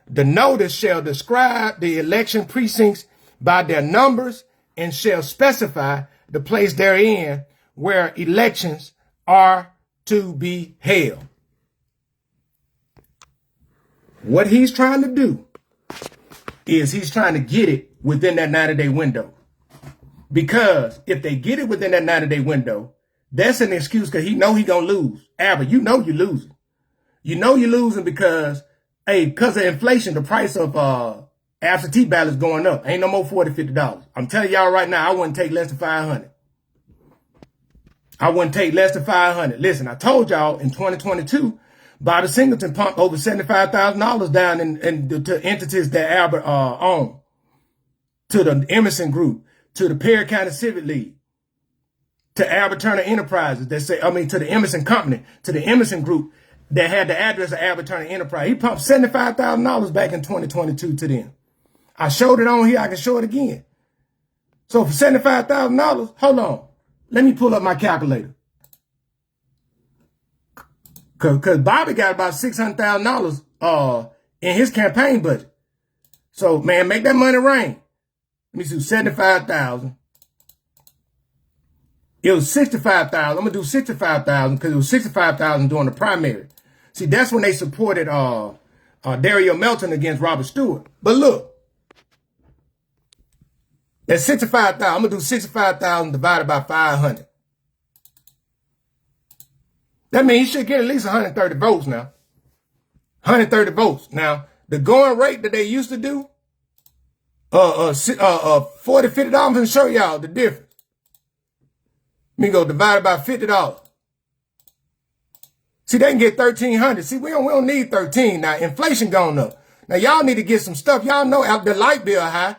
[SPEAKER 1] The notice shall describe the election precincts by their numbers and shall specify the place therein where elections are to be held. What he's trying to do is he's trying to get it within that 90-day window. Because if they get it within that 90-day window, that's an excuse because he know he gonna lose. Albert, you know you're losing. You know you're losing because of inflation, the price of absentee ballots going up. Ain't no more $40, $50. I'm telling y'all right now, I wouldn't take less than $500. I wouldn't take less than $500. Listen, I told y'all in 2022, Bobby Singleton pumped over $75,000 down to entities that Albert owned, to the Emerson Group, to the Perry County Civic League, to Albert Turner Enterprises, to the Emerson Company, to the Emerson Group that had the address of Albert Turner Enterprise. He pumped $75,000 back in 2022 to them. I showed it on here. I can show it again. So for $75,000, hold on. Let me pull up my calculator. Because Bobby got about $600,000 in his campaign budget. So, man, make that money rain. Let me do 75,000. It was 65,000. I'm going to do 65,000 because it was 65,000 during the primary. See, that's when they supported Dario Melton against Robert Stewart. But look, that's 65,000. I'm going to do 65,000 divided by 500. That means he should get at least 130 votes now. 130 votes. Now, the going rate that they used to do, $40, $50, I'm going to show y'all the difference. Let me go divided by $50. See, they can get 1,300. See, we don't need 13 now. Inflation going up. Now, y'all need to get some stuff. Y'all know the light bill high.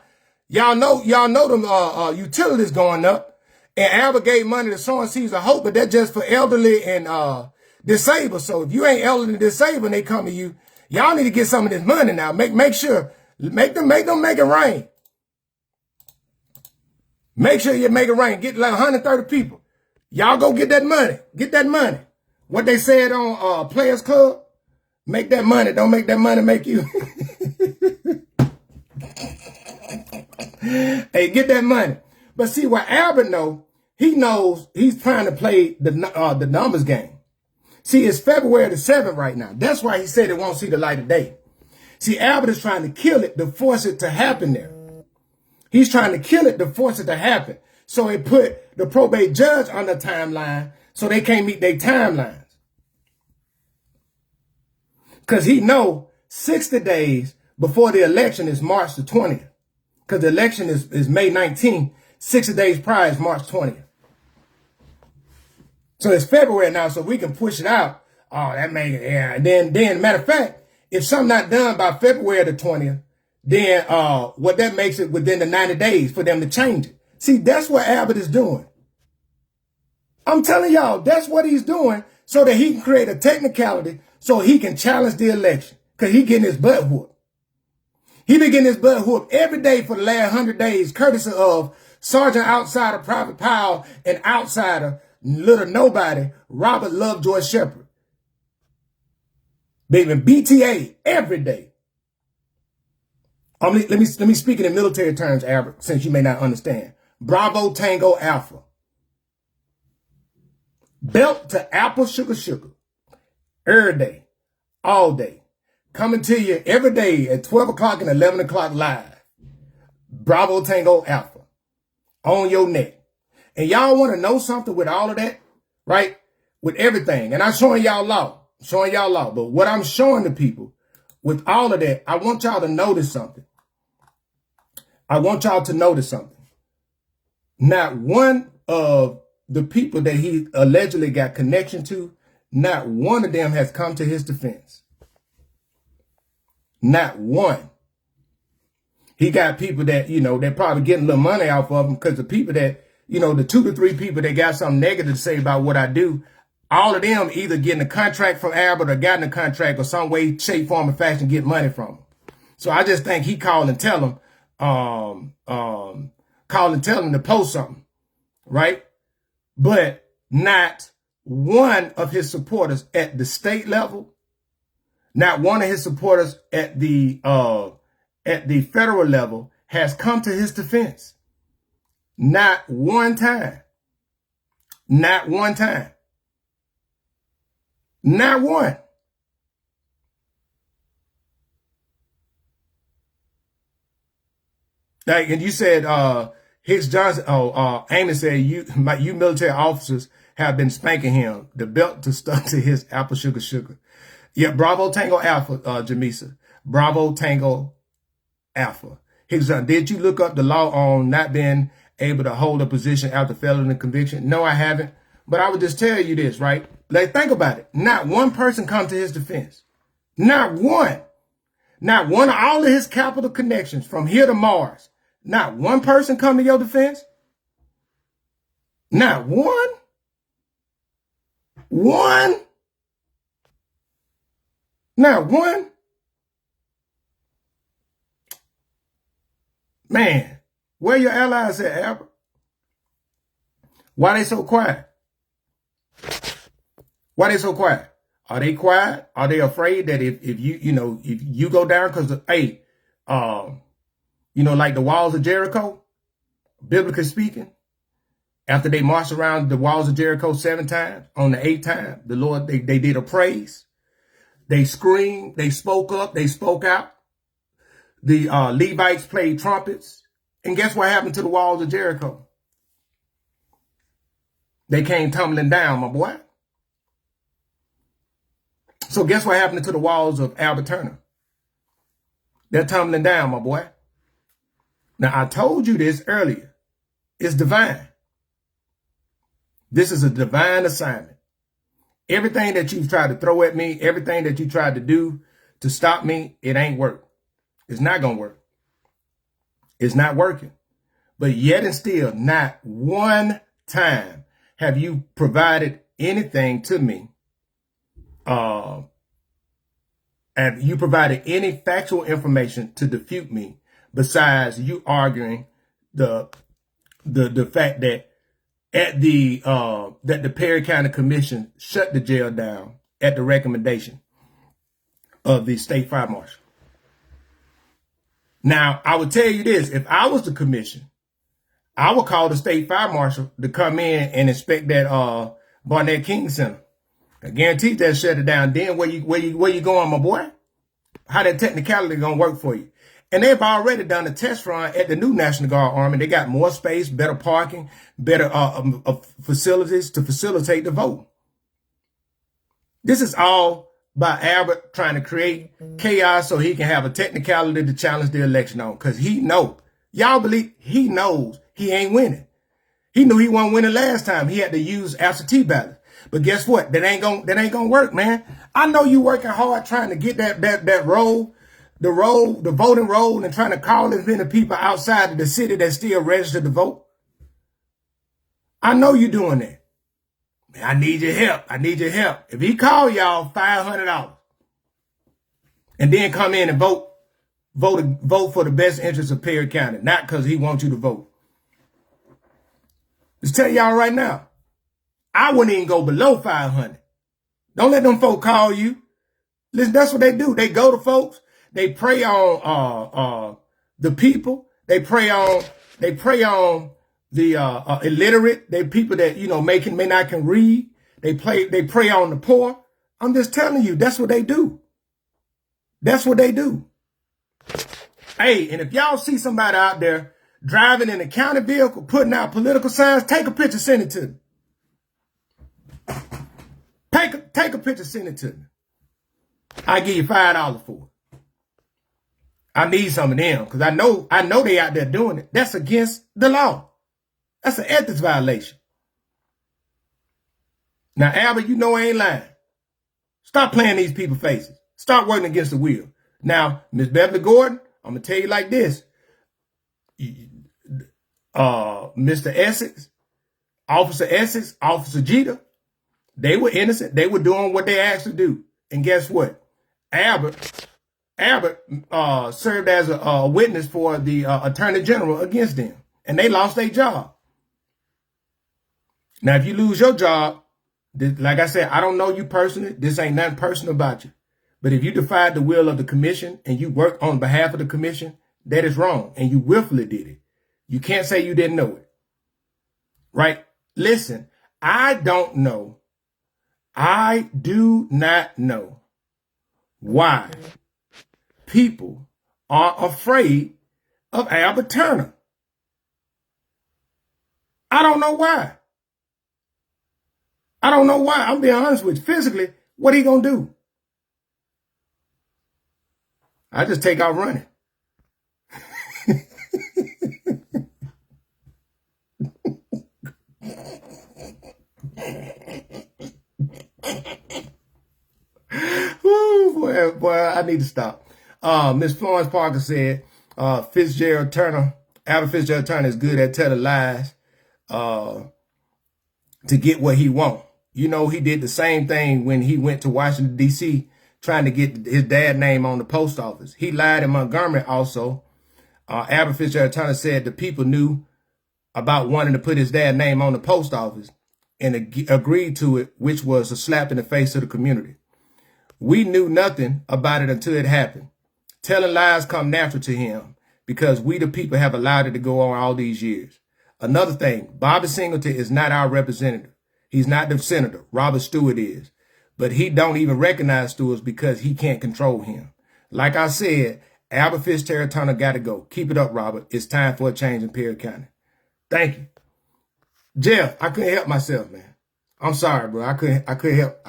[SPEAKER 1] Y'all know them utilities going up. And Albert gave money to sowing seeds of hope, but that's just for elderly and disabled. So if you ain't elderly and disabled and they come to you, y'all need to get some of this money now. Make sure, make them make it rain. Make sure you make it rain. Get like 130 people. Y'all go get that money. Get that money. What they said on Players Club, make that money. Don't make that money make you. Hey, get that money. But see, what Albert he knows he's trying to play the numbers game. See, it's February the 7th right now. That's why he said it won't see the light of day. See, Albert is trying to kill it to force it to happen there. He's trying to kill it to force it to happen. So it put the probate judge on the timeline so they can't meet their timelines. Because he know 60 days before the election is March the 20th. Because the election is May 19th. 60 days prior is March 20th. So it's February now, so we can push it out. Oh, that makes it, yeah. And then, matter of fact, if something not done by February the 20th, then what that makes it within the 90 days for them to change it. See, that's what Albert is doing. I'm telling y'all, that's what he's doing so that he can create a technicality so he can challenge the election. Because he getting his butt whooped. He been getting his butt whooped every day for the last 100 days, courtesy of Sergeant Outsider Private Powell and Outsider Little Nobody Robert Lovejoy Shepherd. Baby, BTA every day. Let me speak in military terms, Albert, since you may not understand. Bravo Tango Alpha. Belt to apple sugar. Every day. All day. Coming to you every day at 12 o'clock and 11 o'clock live. Bravo Tango Alpha. On your neck. And y'all want to know something with all of that? Right? With everything. And I'm showing y'all law. But what I'm showing the people with all of that, I want y'all to notice something. Not one of the people that he allegedly got connection to, not one of them has come to his defense. Not one. He got people that, they're probably getting a little money off of him because the people that, the 2 to 3 people that got something negative to say about what I do, all of them either getting a contract from Albert or gotten a contract or some way, shape, form, or fashion get money from him. So I just think he called and tell him, to post something, right? But not one of his supporters at the state level, not one of his supporters at the federal level has come to his defense. Not one time. Not one time. Not one. Like, and you said, Hicks Johnson, Amy said, you military officers have been spanking him. The belt to stuck to his apple sugar. Yeah, Bravo Tango Alpha, Jamisa. Bravo Tango Alpha. Hicks Johnson, did you look up the law on not being able to hold a position after felony conviction? No, I haven't. But I would just tell you this, right? Like, think about it. Not one person come to his defense. Not one. Not one of all of his capital connections from here to Mars. Not one person come to your defense. Not one. One. Not one. Man, where your allies at, Albert? Why they so quiet? Why they so quiet? Are they quiet? Are they afraid that if you go down because like the walls of Jericho, biblically speaking, after they marched around the walls of Jericho 7 times, on the 8th time, the Lord, they did a praise. They screamed, they spoke up, they spoke out. The Levites played trumpets. And guess what happened to the walls of Jericho? They came tumbling down, my boy. So guess what happened to the walls of Albert Turner? They're tumbling down, my boy. Now, I told you this earlier. It's divine. This is a divine assignment. Everything that you've tried to throw at me, everything that you tried to do to stop me, it ain't work. It's not going to work. It's not working. But yet and still, not one time have you provided anything to me. And you provided any factual information to defute me besides you arguing the fact that that the Perry County Commission shut the jail down at the recommendation of the state fire marshal. Now, I would tell you this. If I was the commission, I would call the state fire marshal to come in and inspect that Barnett King Center. I guarantee they'll shut it down. Then where you going, my boy? How that technicality gonna work for you? And they've already done a test run at the new National Guard Army. They got more space, better parking, better facilities to facilitate the vote. This is all by Albert trying to create chaos so he can have a technicality to challenge the election on. Because he knows. Y'all believe he knows he ain't winning. He knew he wasn't winning last time. He had to use absentee ballots. But guess what? That ain't gonna work, man. I know you working hard trying to get that roll, the voting roll, and trying to call as many people outside of the city that still registered to vote. I know you doing that. Man, I need your help. I need your help. If he call y'all $500 and then come in and vote for the best interest of Perry County, not because he wants you to vote. Just tell y'all right now, I wouldn't even go below 500. Don't let them folk call you. Listen, that's what they do. They go to folks. They prey on the people. They prey on the illiterate. They people that may not can read. They prey on the poor. I'm just telling you, that's what they do. That's what they do. Hey, and if y'all see somebody out there driving in a county vehicle, putting out political signs, take a picture, send it to them. Take a picture, send it to me. I give you $5 for it. I need some of them because I know they out there doing it. That's against the law. That's an ethics violation. Now, Albert, I ain't lying. Stop playing these people's faces. Stop working against the wheel. Now, Miss Beverly Gordon, I'm gonna tell you like this. Mr. Essex, Officer Essex, Officer Jeter, they were innocent. They were doing what they asked to do. And guess what? Albert served as a witness for the Attorney General against them. And they lost their job. Now, if you lose your job, like I said, I don't know you personally. This ain't nothing personal about you. But if you defied the will of the commission and you worked on behalf of the commission, that is wrong. And you willfully did it. You can't say you didn't know it. Right? Listen, I don't know. I do not know why people are afraid of Albert Turner. I don't know why. I don't know why. I'm being honest with you. Physically, what he gonna do? I just take out running. Ooh, boy, I need to stop. Miss Florence Parker said, Albert Fitzgerald Turner is good at telling lies to get what he wants. He did the same thing when he went to Washington, D.C., trying to get his dad's name on the post office. He lied in Montgomery also. Albert Fitzgerald Turner said the people knew about wanting to put his dad's name on the post office and agreed to it, which was a slap in the face of the community. We knew nothing about it until it happened. Telling lies come natural to him because we the people have allowed it to go on all these years. Another thing, Bobby Singleton is not our representative. He's not the senator. Robert Stewart is. But he don't even recognize Stewart because he can't control him. Like I said, Albert Fitzgerald Turner got to go. Keep it up, Robert. It's time for a change in Perry County. Thank you. Jeff, I couldn't help myself, man. I'm sorry, bro. I couldn't help.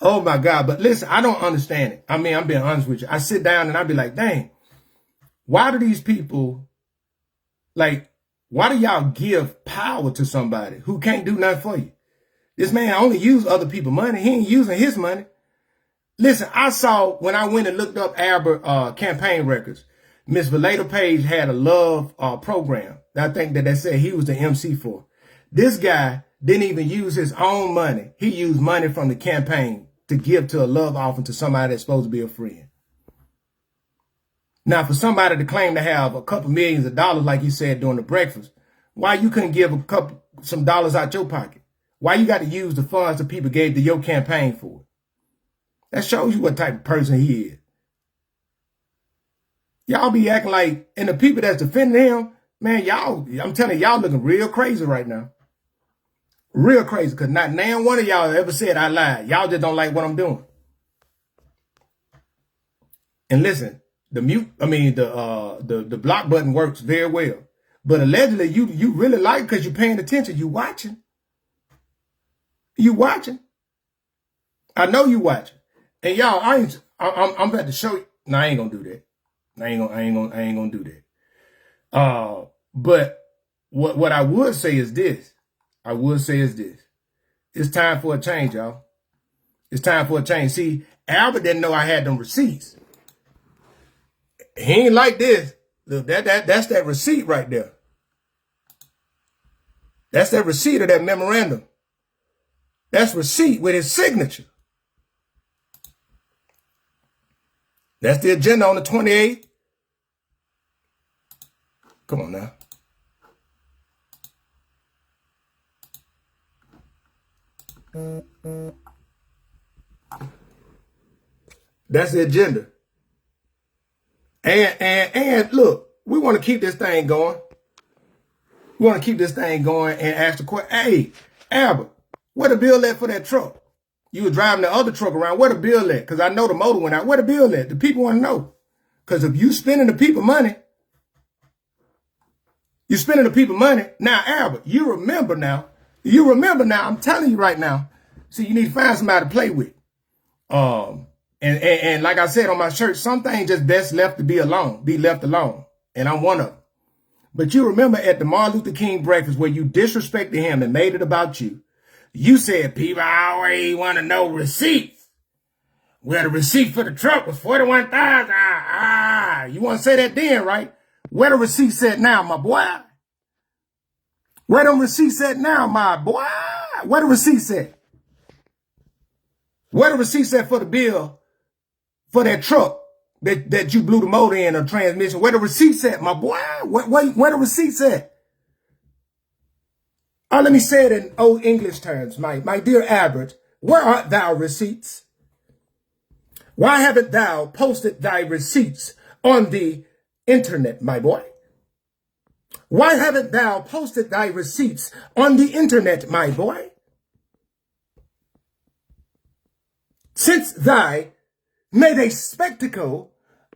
[SPEAKER 1] Oh my God. But listen, I don't understand it. I mean, I'm being honest with you. I sit down and I be like, dang, why do these people, why do y'all give power to somebody who can't do nothing for you? This man only used other people's money. He ain't using his money. Listen, I saw when I went and looked up Albert campaign records, Miss Valeda Page had a love program that I think that they said he was the MC for. This guy didn't even use his own money. He used money from the campaign to give to a love offering to somebody that's supposed to be a friend. Now, for somebody to claim to have a couple millions of dollars, like you said during the breakfast, why you couldn't give some dollars out your pocket? Why you got to use the funds that people gave to your campaign for? That shows you what type of person he is. Y'all be acting like, and the people that's defending him, man, y'all, I'm telling y'all looking real crazy right now. Real crazy, because not one of y'all ever said I lied. Y'all just don't like what I'm doing. And listen, the block button works very well. But allegedly, you really like because you're paying attention. You watching. You watching. I know you watching. And y'all, I'm about to show you. No, I ain't gonna do that. I ain't gonna do that. But what I would say is this. It's time for a change, y'all. It's time for a change. See, Albert didn't know I had them receipts. He ain't like this. Look, that's that receipt right there. That's that receipt of that memorandum. That's receipt with his signature. That's the agenda on the 28th. Come on now. That's the agenda. And look, we want to keep this thing going. We want to keep this thing going and ask the question, hey, Albert, where the bill at for that truck? You were driving the other truck around. Where the bill at? Because I know the motor went out. Where the bill at? The people want to know. Because if you spending the people money, you're spending the people money. Now, Albert, you remember now. I'm telling you right now. See, you need to find somebody to play with. And like I said on my shirt, some things just best left to be left alone. And I'm one of them. But you remember at the Martin Luther King breakfast where you disrespected him and made it about you. You said people always want to know receipts. Well, the receipt for the truck was $41,000. You want to say that then, right? Where the receipt at now, my boy? Where the receipt at now, my boy? Where the receipt at? Where the receipt at for the bill for that truck that you blew the motor in or transmission? Where the receipt at, my boy? Where the receipt at? Oh, let me say it in old English terms, my dear Albert. Where art thou receipts? Why haven't thou posted thy receipts on the internet, my boy? Why haven't thou posted thy receipts on the internet, my boy? Since thy made a spectacle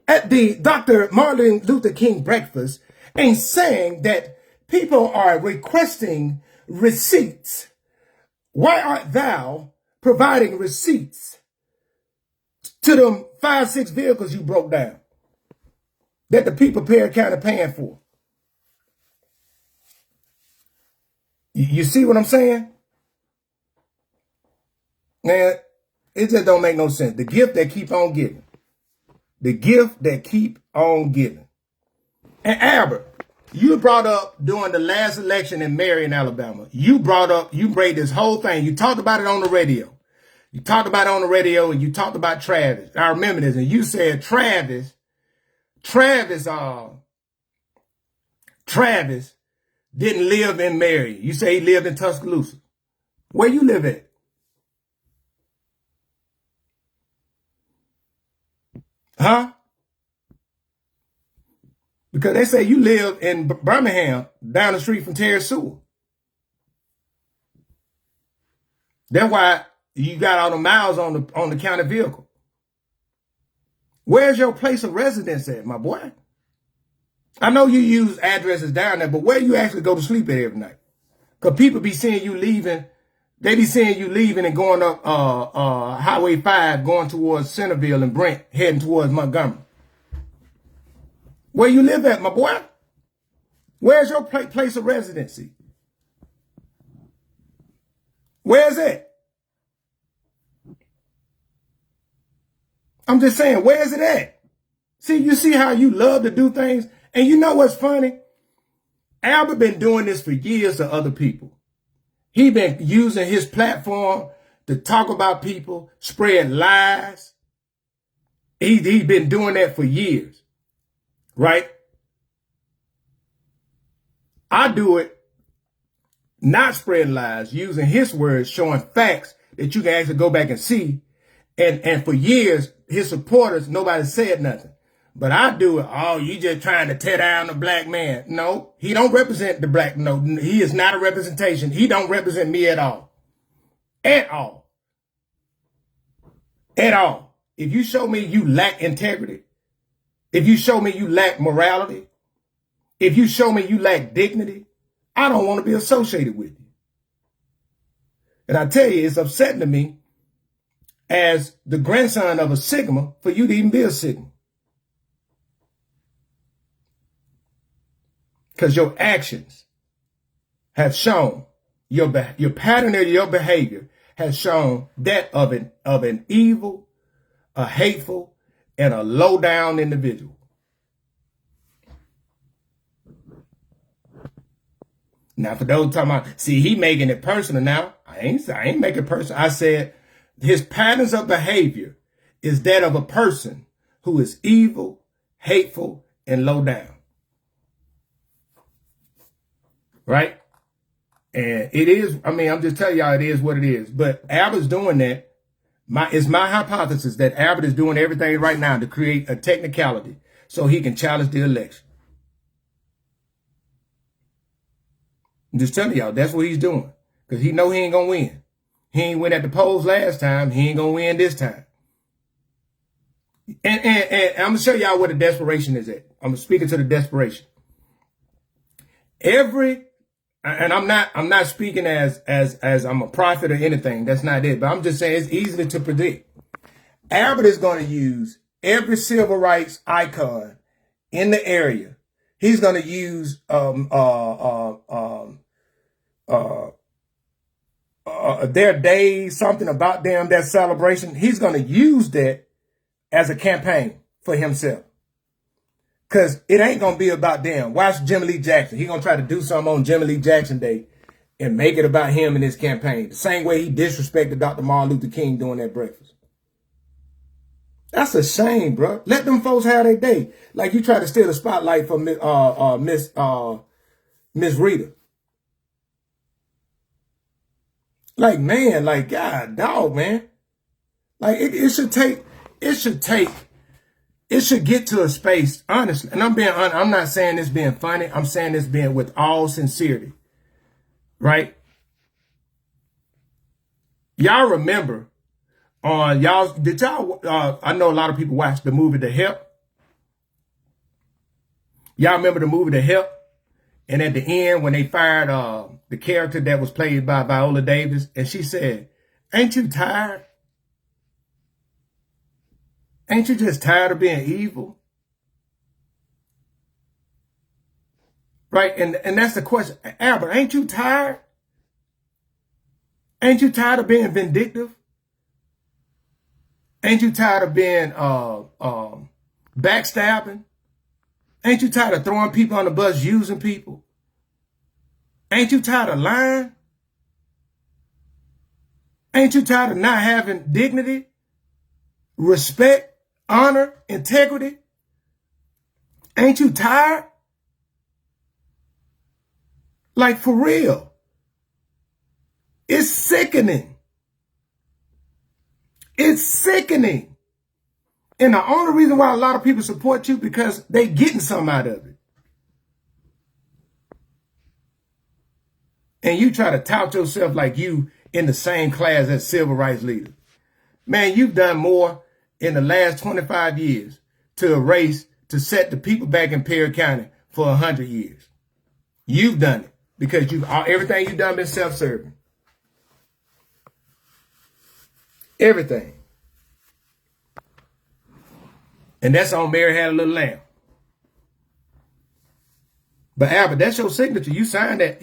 [SPEAKER 1] at the Dr. Martin Luther King breakfast and saying that people are requesting receipts, why art thou providing receipts to them 5-6 vehicles you broke down that the people kind of paying for? You see what I'm saying? Man, it just don't make no sense. The gift that keep on giving. The gift that keep on giving. And Albert, you brought up during the last election in Marion, Alabama. You made this whole thing. You talked about it on the radio. You talked about it on the radio and you talked about Travis. I remember this. And you said Travis didn't live in Marion. You say he lived in Tuscaloosa. Where you live at? Huh? Because they say you live in Birmingham, down the street from Terry Sewell. That's why you got all the miles on the county vehicle. Where's your place of residence at, my boy? I know you use addresses down there, but where you actually go to sleep at every night? Because people be seeing you leaving. They be seeing you leaving and going up Highway 5, going towards Centerville and Brent, heading towards Montgomery. Where you live at, my boy? Where's your place of residency? Where's it? I'm just saying, where's it at? See, you see how you love to do things? And you know what's funny? Albert been doing this for years to other people. He been using his platform to talk about people, spread lies. He been doing that for years, right? I do it not spreading lies, using his words, showing facts that you can actually go back and see And for years, his supporters, nobody said nothing. But I do it. Oh, you just trying to tear down the black man. No, he don't represent the black. No, he is not a representation. He don't represent me at all. At all. At all. If you show me you lack integrity, if you show me you lack morality, if you show me you lack dignity, I don't want to be associated with you. And I tell you, it's upsetting to me as the grandson of a Sigma for you to even be a Sigma. Because your actions have shown, your pattern of your behavior has shown that of an evil, a hateful, and a low-down individual. Now, for those talking about, see, he making it personal now. I ain't making it personal. I said his patterns of behavior is that of a person who is evil, hateful, and low down. Right? And it is, I mean, I'm just telling y'all it is what it is. But Albert's doing that. It's my hypothesis that Albert is doing everything right now to create a technicality so he can challenge the election. I'm just telling y'all, that's what he's doing. Because he know he ain't going to win. He ain't win at the polls last time. He ain't going to win this time. And I'm going to show y'all where the desperation is at. I'm speaking to the desperation. And I'm not speaking as I'm a prophet or anything. That's not it. But I'm just saying it's easy to predict. Albert is going to use every civil rights icon in the area. He's going to use their day, something about them, their celebration. He's going to use that as a campaign for himself. Because it ain't going to be about them. Watch Jimmy Lee Jackson. He's going to try to do something on Jimmy Lee Jackson Day and make it about him and his campaign. The same way he disrespected Dr. Martin Luther King during that breakfast. That's a shame, bro. Let them folks have their day. Like you try to steal the spotlight from Miss Rita. Like, man, like, God, dog, man. Like, it should get to a space, honestly. And I'm not saying this being funny. I'm saying this being with all sincerity. Right? Y'all remember I know a lot of people watched the movie The Help. Y'all remember the movie The Help? And at the end, when they fired the character that was played by Viola Davis, and she said, "Ain't you tired? Ain't you just tired of being evil?" Right? And that's the question. Albert, ain't you tired? Ain't you tired of being vindictive? Ain't you tired of being backstabbing? Ain't you tired of throwing people on the bus, using people? Ain't you tired of lying? Ain't you tired of not having dignity, respect, honor, integrity? Ain't you tired? Like, for real. It's sickening. It's sickening. And the only reason why a lot of people support you because they getting something out of it. And you try to tout yourself like you in the same class as civil rights leaders. Man, you've done more in the last 25 years to set the people back in Perry County for 100 years. You've done it because everything you've done been self-serving. Everything. And that's on Mary Had a Little Lamb. But Albert, that's your signature. You signed that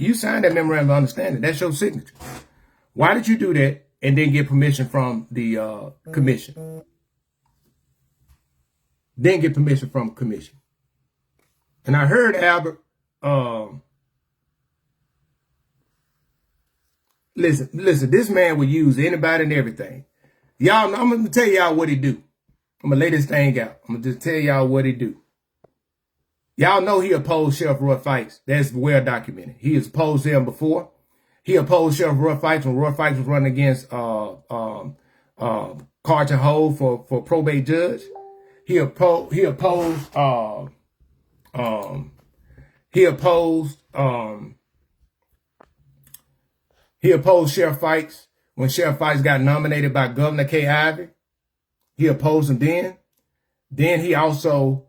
[SPEAKER 1] memorandum of understanding. That's your signature. Why did you do that and then get permission from the commission? Then get permission from commission. And I heard Albert, listen, this man would use anybody and everything. Y'all, I'm going to tell y'all what he do. I'm going to lay this thing out. I'm going to just tell y'all what he do. Y'all know he opposed Sheriff Roy Fikes. That's well documented. He has opposed him before. He opposed Sheriff Roy Fikes when Roy Fikes was running against Carlton Hold for probate judge. He opposed Sheriff Fikes when Sheriff Fikes got nominated by Governor Kay Ivey. He opposed him then. Then he also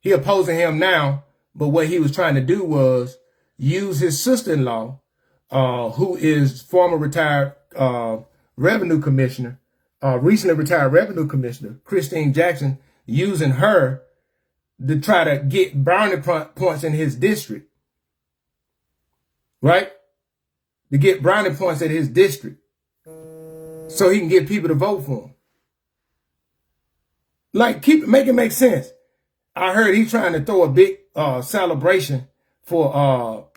[SPEAKER 1] he opposing him now, but what he was trying to do was use his sister-in-law, who is former retired revenue commissioner, recently retired revenue commissioner, Christine Jackson, using her to try to get brownie points in his district. Right? To get brownie points in his district. So he can get people to vote for him. Like, make it make sense. I heard he's trying to throw a big celebration for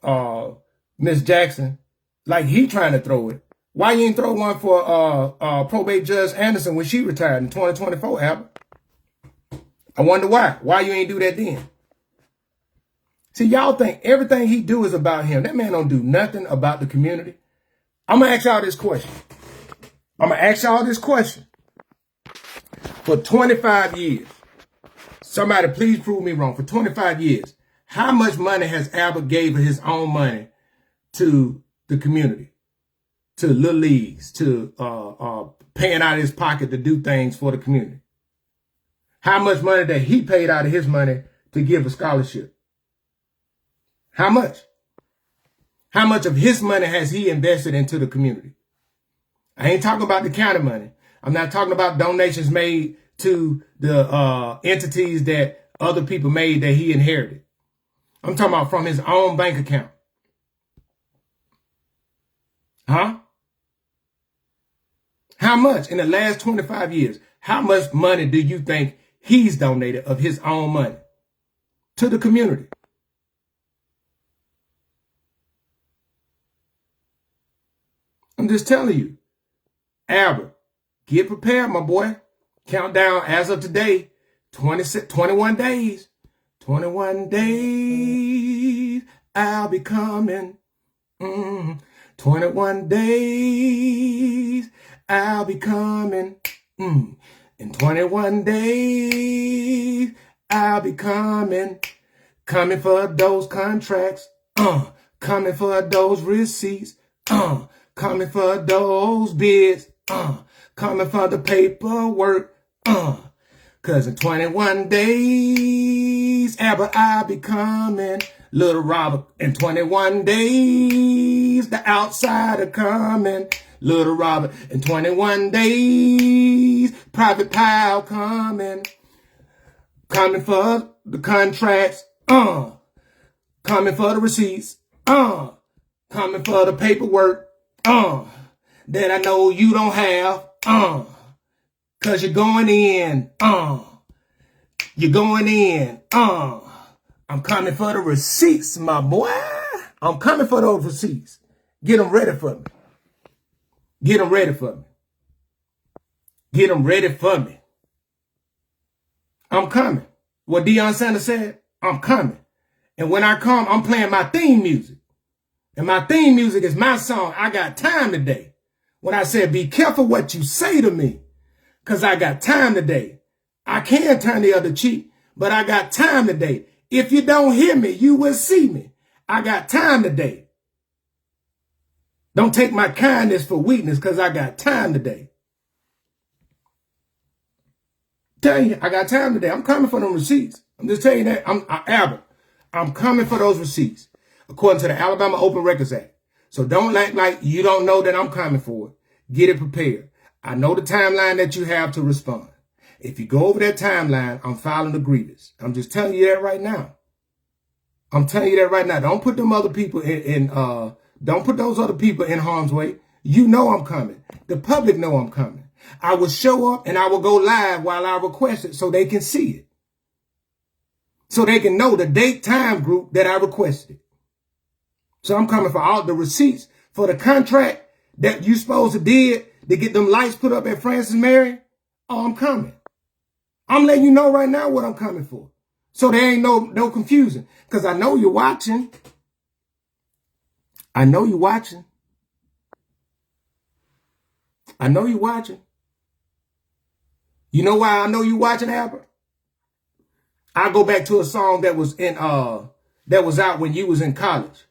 [SPEAKER 1] Miss Jackson. Like he trying to throw it. Why you ain't throw one for probate Judge Anderson when she retired in 2024, Albert? I wonder why. Why you ain't do that then? See, y'all think everything he do is about him. That man don't do nothing about the community. I'm going to ask y'all this question. For 25 years, somebody please prove me wrong. For 25 years, how much money has Albert gave of his own money to the community? To Little Leagues, to paying out of his pocket to do things for the community? How much money that he paid out of his money to give a scholarship? How much? How much of his money has he invested into the community? I ain't talking about the county money. I'm not talking about donations made to the entities that other people made that he inherited. I'm talking about from his own bank account. Huh? How much in the last 25 years? How much money do you think he's donated of his own money to the community? I'm just telling you. Albert, get prepared, my boy. Countdown as of today, 21 days. 21 days, I'll be coming. 21 days, I'll be coming. In 21 days, I'll be coming. Coming for those contracts. Coming for those receipts. Coming for those bids. Coming for the paperwork. Cause in 21 days, Albert, I'll be coming. Little Robert, in 21 days, the outsider coming. Little Robert, in 21 days, Private Pile coming. Coming for the contracts. Coming for the receipts. Coming for the paperwork. That I know you don't have. Cause you're going in. You're going in. I'm coming for the receipts, my boy. I'm coming for those receipts. Get them ready for me. Get them ready for me. Get them ready for me. I'm coming. What Deion Sanders said, I'm coming. And when I come, I'm playing my theme music. And my theme music is my song, I Got Time Today. When I said, be careful what you say to me, because I got time today. I can turn the other cheek, but I got time today. If you don't hear me, you will see me. I got time today. Don't take my kindness for weakness, because I got time today. Tell you, I got time today. I'm coming for them receipts. I'm just telling you that. Albert, I'm coming for those receipts, according to the Alabama Open Records Act. So don't act like you don't know that I'm coming for it. Get it prepared. I know the timeline that you have to respond. If you go over that timeline, I'm filing a grievance. I'm just telling you that right now. I'm telling you that right now. Don't put them other people don't put those other people in harm's way. You know I'm coming. The public know I'm coming. I will show up and I will go live while I request it so they can see it. So they can know the date time group that I requested. So I'm coming for all the receipts for the contract that you supposed to did to get them lights put up at Francis Mary. Oh, I'm coming. I'm letting you know right now what I'm coming for. So there ain't no confusion. Because I know you're watching. I know you're watching. I know you watching. You know why I know you watching, Albert? I go back to a song that was out when you was in college.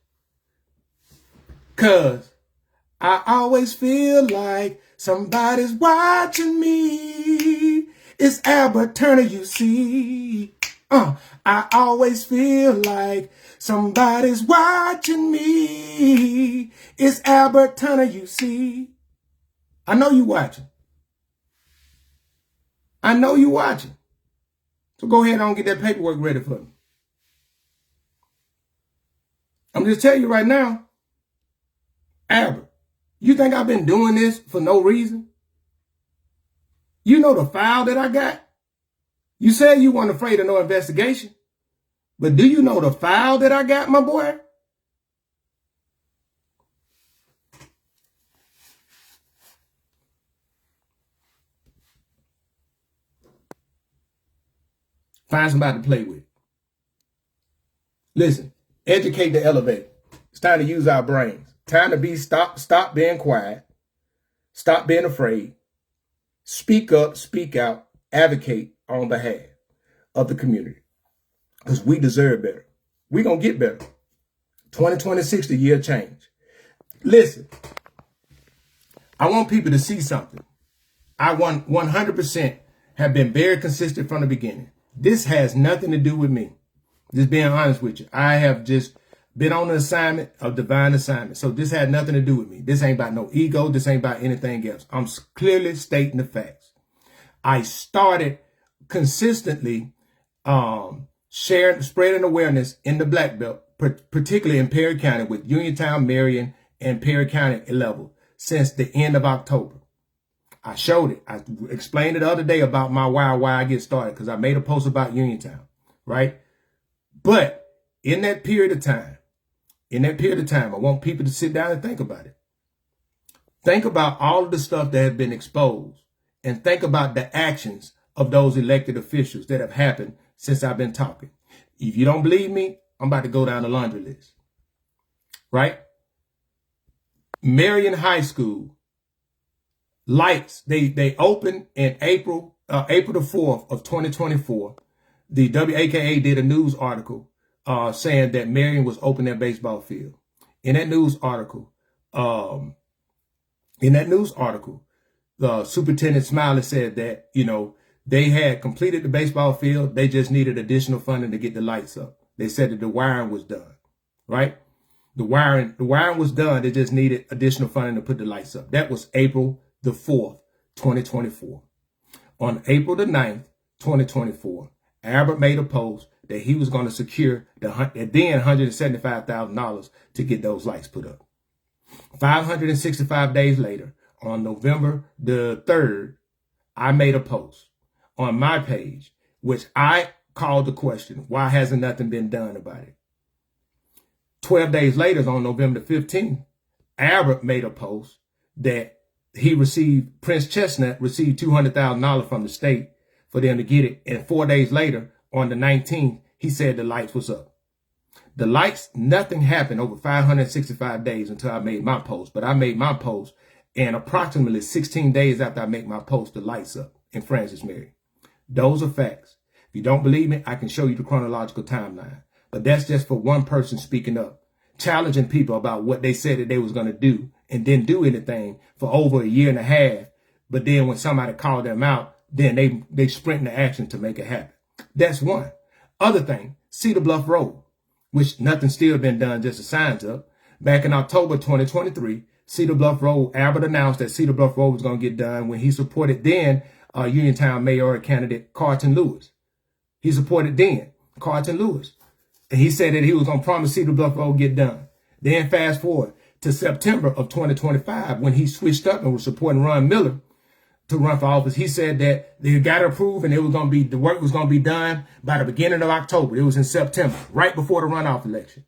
[SPEAKER 1] Cause I always feel like somebody's watching me. It's Albert Turner, you see. I always feel like somebody's watching me. It's Albert Turner, you see. I know you watching. I know you watching. So go ahead and get that paperwork ready for me. I'm just telling you right now, Albert, you think I've been doing this for no reason? You know the file that I got? You said you weren't afraid of no investigation. But do you know the file that I got, my boy? Find somebody to play with. Listen, educate to elevate. It's time to use our brains. Time to stop being quiet. Stop being afraid. Speak up, speak out, advocate on behalf of the community. Because we deserve better. We're going to get better. 2026, the year of change. Listen, I want people to see something. I 100% have been very consistent from the beginning. This has nothing to do with me. Just being honest with you. I have just been on an assignment of divine assignment. So this had nothing to do with me. This ain't about no ego. This ain't about anything else. I'm clearly stating the facts. I started consistently spreading awareness in the Black Belt, particularly in Perry County with Uniontown, Marion, and Perry County level since the end of October. I showed it. I explained it the other day about my why I get started because I made a post about Uniontown, right? But in that period of time, I want people to sit down and think about it. Think about all of the stuff that has been exposed and think about the actions of those elected officials that have happened since I've been talking. If you don't believe me, I'm about to go down the laundry list, right? Marion High School lights, they opened in April the 4th of 2024. The WAKA did a news article saying that Marion was opening their baseball field. In that news article, the Superintendent Smiley said that, they had completed the baseball field. They just needed additional funding to get the lights up. They said that the wiring was done, right? The wiring was done. They just needed additional funding to put the lights up. That was April the 4th, 2024. On April the 9th, 2024, Albert made a post that he was going to secure the then $175,000 to get those lights put up. 565 days later, on November the 3rd, I made a post on my page, which I called the question, why hasn't nothing been done about it? 12 days later, on November 15th, Albert made a post that Prince Chestnut received $200,000 from the state for them to get it. And 4 days later, on the 19th, he said the lights was up. The lights, nothing happened over 565 days until I made my post. But I made my post, and approximately 16 days after I make my post, the lights up in Francis Marion. Those are facts. If you don't believe me, I can show you the chronological timeline. But that's just for one person speaking up, challenging people about what they said that they was going to do and didn't do anything for over a year and a half. But then when somebody called them out, then they sprint into action to make it happen. That's one. Other thing, Cedar Bluff Road, which nothing still been done, just the signs up. Back in October 2023, Cedar Bluff Road, Albert announced that Cedar Bluff Road was going to get done when he supported then Uniontown mayoral candidate Carlton Lewis. He supported then Carlton Lewis. And he said that he was going to promise Cedar Bluff Road get done. Then fast forward to September of 2025, when he switched up and was supporting Ron Miller to run for office. He said that they got approved and the work was going to be done by the beginning of October. It was in September, right before the runoff election.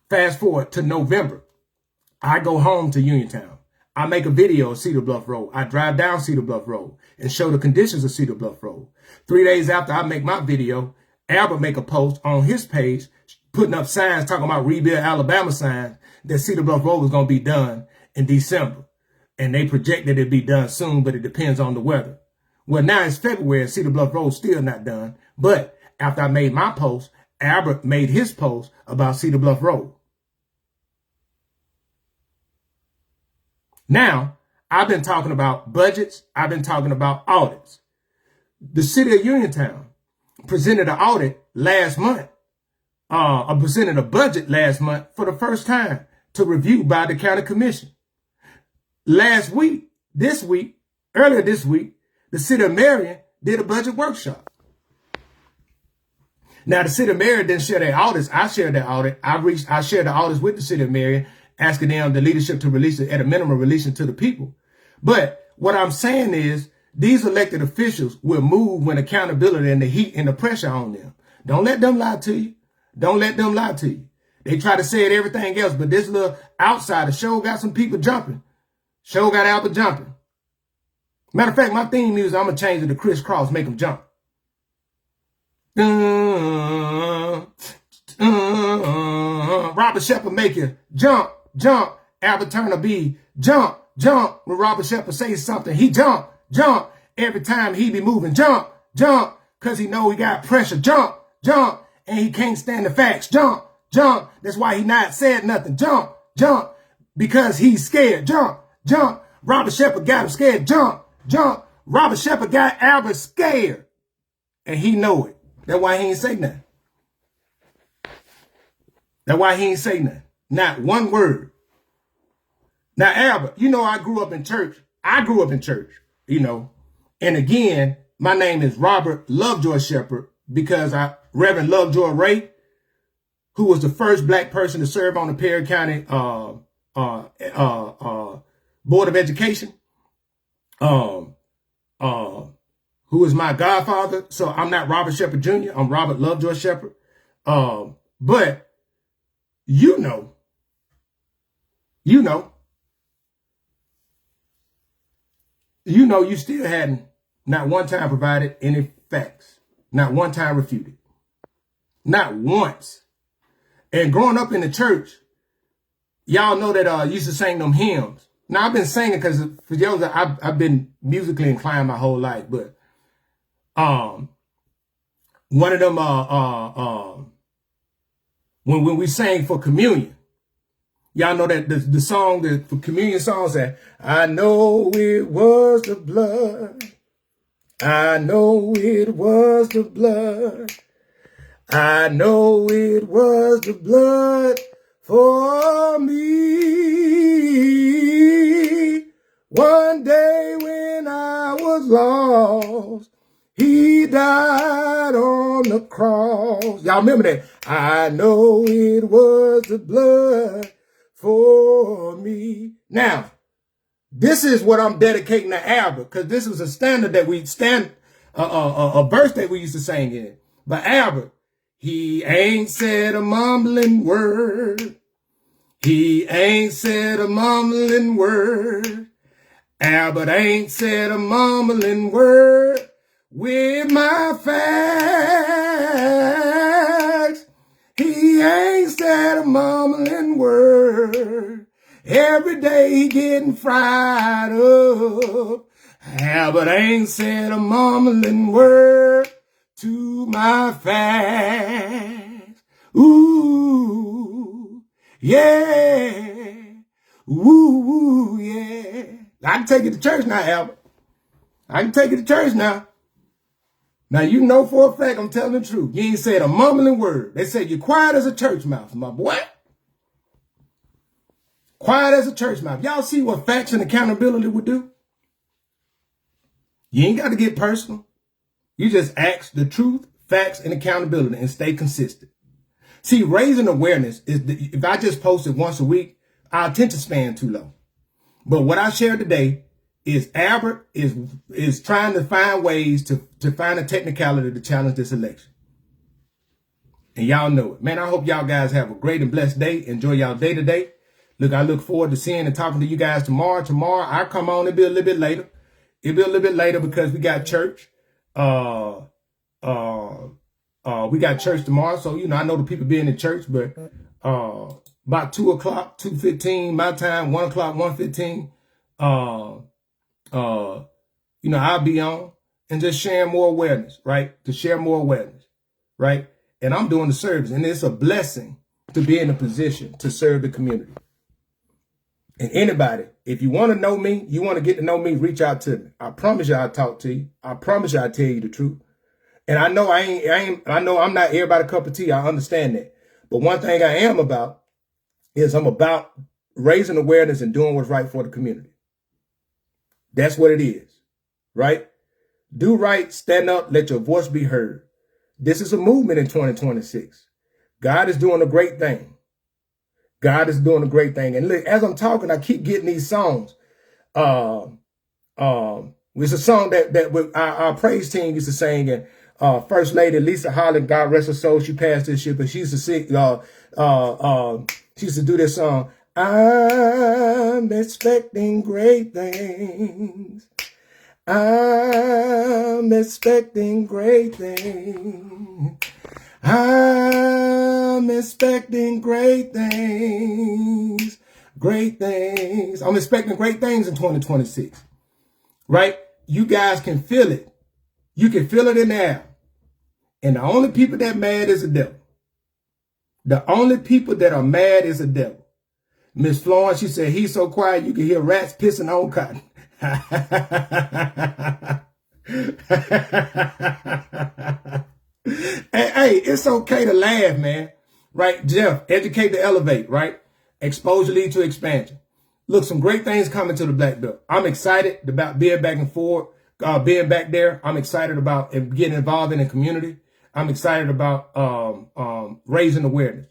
[SPEAKER 1] Fast forward to November. I go home to Uniontown. I make a video of Cedar Bluff Road. I drive down Cedar Bluff Road and show the conditions of Cedar Bluff Road. 3 days after I make my video, Albert make a post on his page, putting up signs talking about rebuild Alabama signs that Cedar Bluff Road was going to be done in December. and they projected it'd be done soon, but it depends on the weather. Well, now it's February and Cedar Bluff Road still not done. But after I made my post, Albert made his post about Cedar Bluff Road. Now, I've been talking about budgets. I've been talking about audits. The city of Uniontown presented an audit last month, presented a budget last month for the first time to review by the county commission. Last week, earlier this week, the city of Marion did a budget workshop. Now, the city of Marion didn't share their audits. I shared their audit. I shared the audits with the city of Marion, asking them, the leadership, to release it, at a minimum, release it to the people. But what I'm saying is, these elected officials will move when accountability and the heat and the pressure on them. Don't let them lie to you. Don't let them lie to you. They try to say it everything else, but this little outsider show got some people jumping. Show got Albert jumping. Matter of fact, my theme music, I'm going to change it to Chris Cross, make them jump. Robert Shepard make you jump, jump. Albert Turner be jump, jump. When Robert Shepard says something, he jump, jump. Every time he be moving, jump, jump. Because he know he got pressure, jump, jump. And he can't stand the facts, jump, jump. That's why he not said nothing, jump, jump. Because he's scared, jump, jump. Robert Shepard got him scared, jump, jump. Robert Shepard got Albert scared. And he know it. That's why he ain't say nothing. That's why he ain't say nothing. Not one word. Now, Albert, you know, I grew up in church. You know. And again, my name is Robert Lovejoy Shepard because Reverend Lovejoy Ray, who was the first black person to serve on the Perry County Board of Education, who is my godfather. So I'm not Robert Shepard Jr. I'm Robert Lovejoy Shepard. But you know, you still hadn't not one time provided any facts, not one time refuted, not once. And growing up in the church, y'all know that I used to sing them hymns. Now I've been singing because for y'all, I've been musically inclined my whole life, but one of them when we sang for communion, y'all know that the song, the communion song said, I know it was the blood. I know it was the blood. I know it was the blood for me. One day when I was lost, he died on the cross. Y'all remember that? I know it was the blood for me. Now, this is what I'm dedicating to Albert, because this was a standard that a verse that we used to sing in. But Albert, he ain't said a mumbling word. He ain't said a mumbling word. Albert ain't said a mumbling word. With my facts, he ain't said a mumbling word. Every day he getting fried up. Albert ain't said a mumbling word to my facts. Ooh, yeah. Ooh, yeah. I can take you to church now, Albert. I can take you to church now. Now, you know for a fact I'm telling the truth. You ain't said a mumbling word. They said you're quiet as a church mouse, my boy. Quiet as a church mouse. Y'all see what facts and accountability would do? You ain't got to get personal. You just ask the truth, facts, and accountability and stay consistent. See, raising awareness is, if I just post it once a week, our attention span too low. But what I shared today is Albert is trying to find ways to find a technicality to challenge this election. And y'all know it. Man, I hope y'all guys have a great and blessed day. Enjoy y'all day today. Look, I look forward to seeing and talking to you guys tomorrow. Tomorrow, I come on, it'll be a little bit later. It'll be a little bit later because we got church. We got church tomorrow. So, you know, I know the people being in church, but about 2 o'clock, 2:15, my time, 1 o'clock, 1:15. you know, I'll be on and just sharing more awareness, right? To share more awareness, right? And I'm doing the service, and it's a blessing to be in a position to serve the community. And anybody, if you want to know me, you want to get to know me, reach out to me. I promise you I'll talk to you. I promise you I'll tell you the truth. And I know I know I'm not everybody's cup of tea. I understand that. But one thing I am about is I'm about raising awareness and doing what's right for the community. That's what it is, right? Do right, stand up, let your voice be heard. This is a movement in 2026. God is doing a great thing. God is doing a great thing. And look, as I'm talking, I keep getting these songs. It's a song that our praise team used to sing, and First Lady Lisa Holland, God rest her soul, she passed this shit, but she used to sing, she used to do this song. I'm expecting great things. I'm expecting great things. I'm expecting great things. Great things. I'm expecting great things in 2026. Right? You guys can feel it. You can feel it in the air. And the only people that mad is the devil. The only people that are mad is the devil. Miss Florence, she said, he's so quiet you can hear rats pissing on cotton. Hey, it's okay to laugh, man. Right? Jeff, educate to elevate, right? Exposure lead to expansion. Look, some great things coming to the Black Belt. I'm excited about being back and forth, being back there. I'm excited about getting involved in the community. I'm excited about raising awareness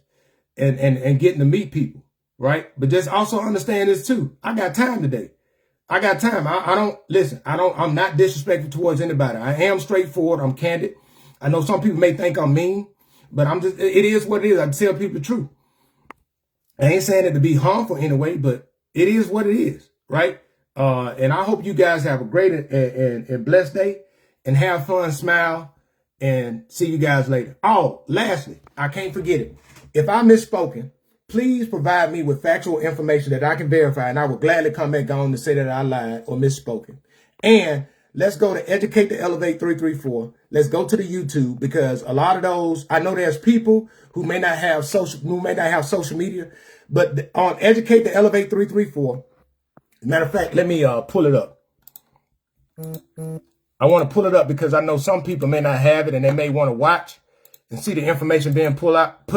[SPEAKER 1] and getting to meet people, right? But just also understand this too. I got time today. I got time. I'm not disrespectful towards anybody. I am straightforward. I'm candid. I know some people may think I'm mean, but it is what it is. I tell people the truth. I ain't saying it to be harmful anyway, but it is what it is, right? And I hope you guys have a great and blessed day and have fun, smile, and see you guys later. Oh, lastly, I can't forget it. If I misspoken, please provide me with factual information that I can verify, and I will gladly come back on to say that I lied or misspoken. And let's go to Educate to Elevate 334. Let's go to the YouTube, because a lot of those, I know there's people who may not have social media, but on Educate to Elevate 334, matter of fact, let me pull it up. I want to pull it up because I know some people may not have it, and they may want to watch and see the information being put out.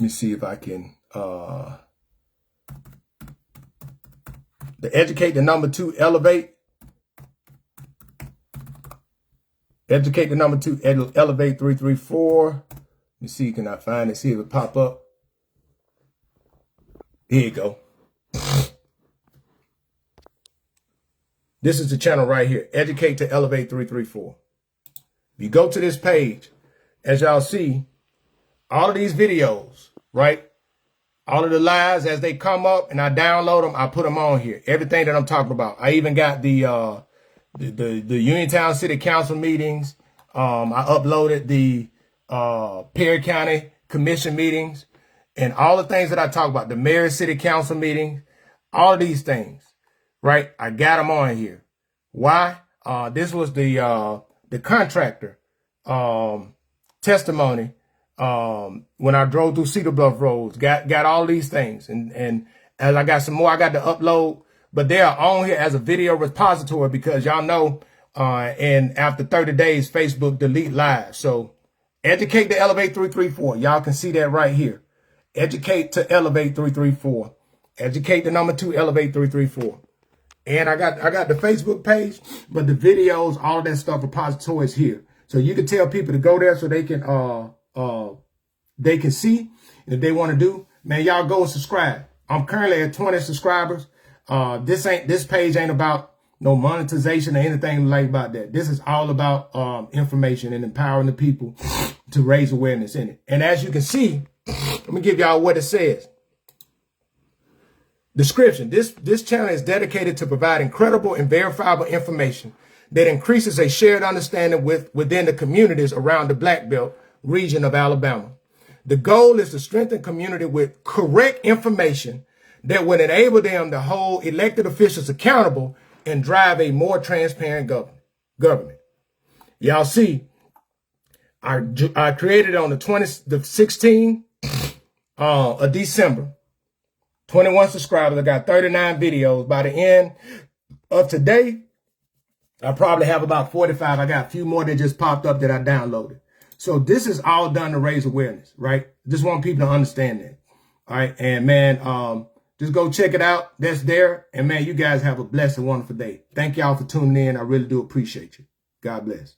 [SPEAKER 1] Let me see if I can, the Educate, the number 2, Elevate. Educate, the number 2, Elevate 334. Let me see, can I find it? See if it pop up. Here you go. This is the channel right here, Educate to Elevate 334. If you go to this page, as y'all see, all of these videos, right? All of the lives as they come up and I download them, I put them on here. Everything that I'm talking about. I even got the Uniontown City Council meetings. I uploaded the Perry County Commission meetings and all the things that I talk about. The Mayor City Council meetings, all of these things, right? I got them on here. Why? This was the contractor testimony. When I drove through Cedar Bluff roads, got all these things. And as I got some more, I got to upload, but they are on here as a video repository because y'all know, and after 30 days, Facebook delete live. So Educate to Elevate 334. Y'all can see that right here. Educate to Elevate 334. Educate the number 2, Elevate 334. And I got the Facebook page, but the videos, all that stuff, repository is here. So you can tell people to go there so they can see. And if they want to do, man, y'all go and subscribe. I'm currently at 20 subscribers. This page ain't about no monetization or anything like about that. This is all about information and empowering the people to raise awareness in it. And as you can see, let me give y'all what it says. Description. This channel is dedicated to providing credible and verifiable information that increases a shared understanding within the communities around the Black Belt region of Alabama. The goal is to strengthen community with correct information that would enable them to hold elected officials accountable and drive a more transparent government. Y'all see, I created on the 16th of December. 21 subscribers. I got 39 videos. By the end of today, I probably have about 45. I got a few more that just popped up that I downloaded. So this is all done to raise awareness, right? Just want people to understand that. All right. And man, just go check it out. That's there. And man, you guys have a blessed and wonderful day. Thank y'all for tuning in. I really do appreciate you. God bless.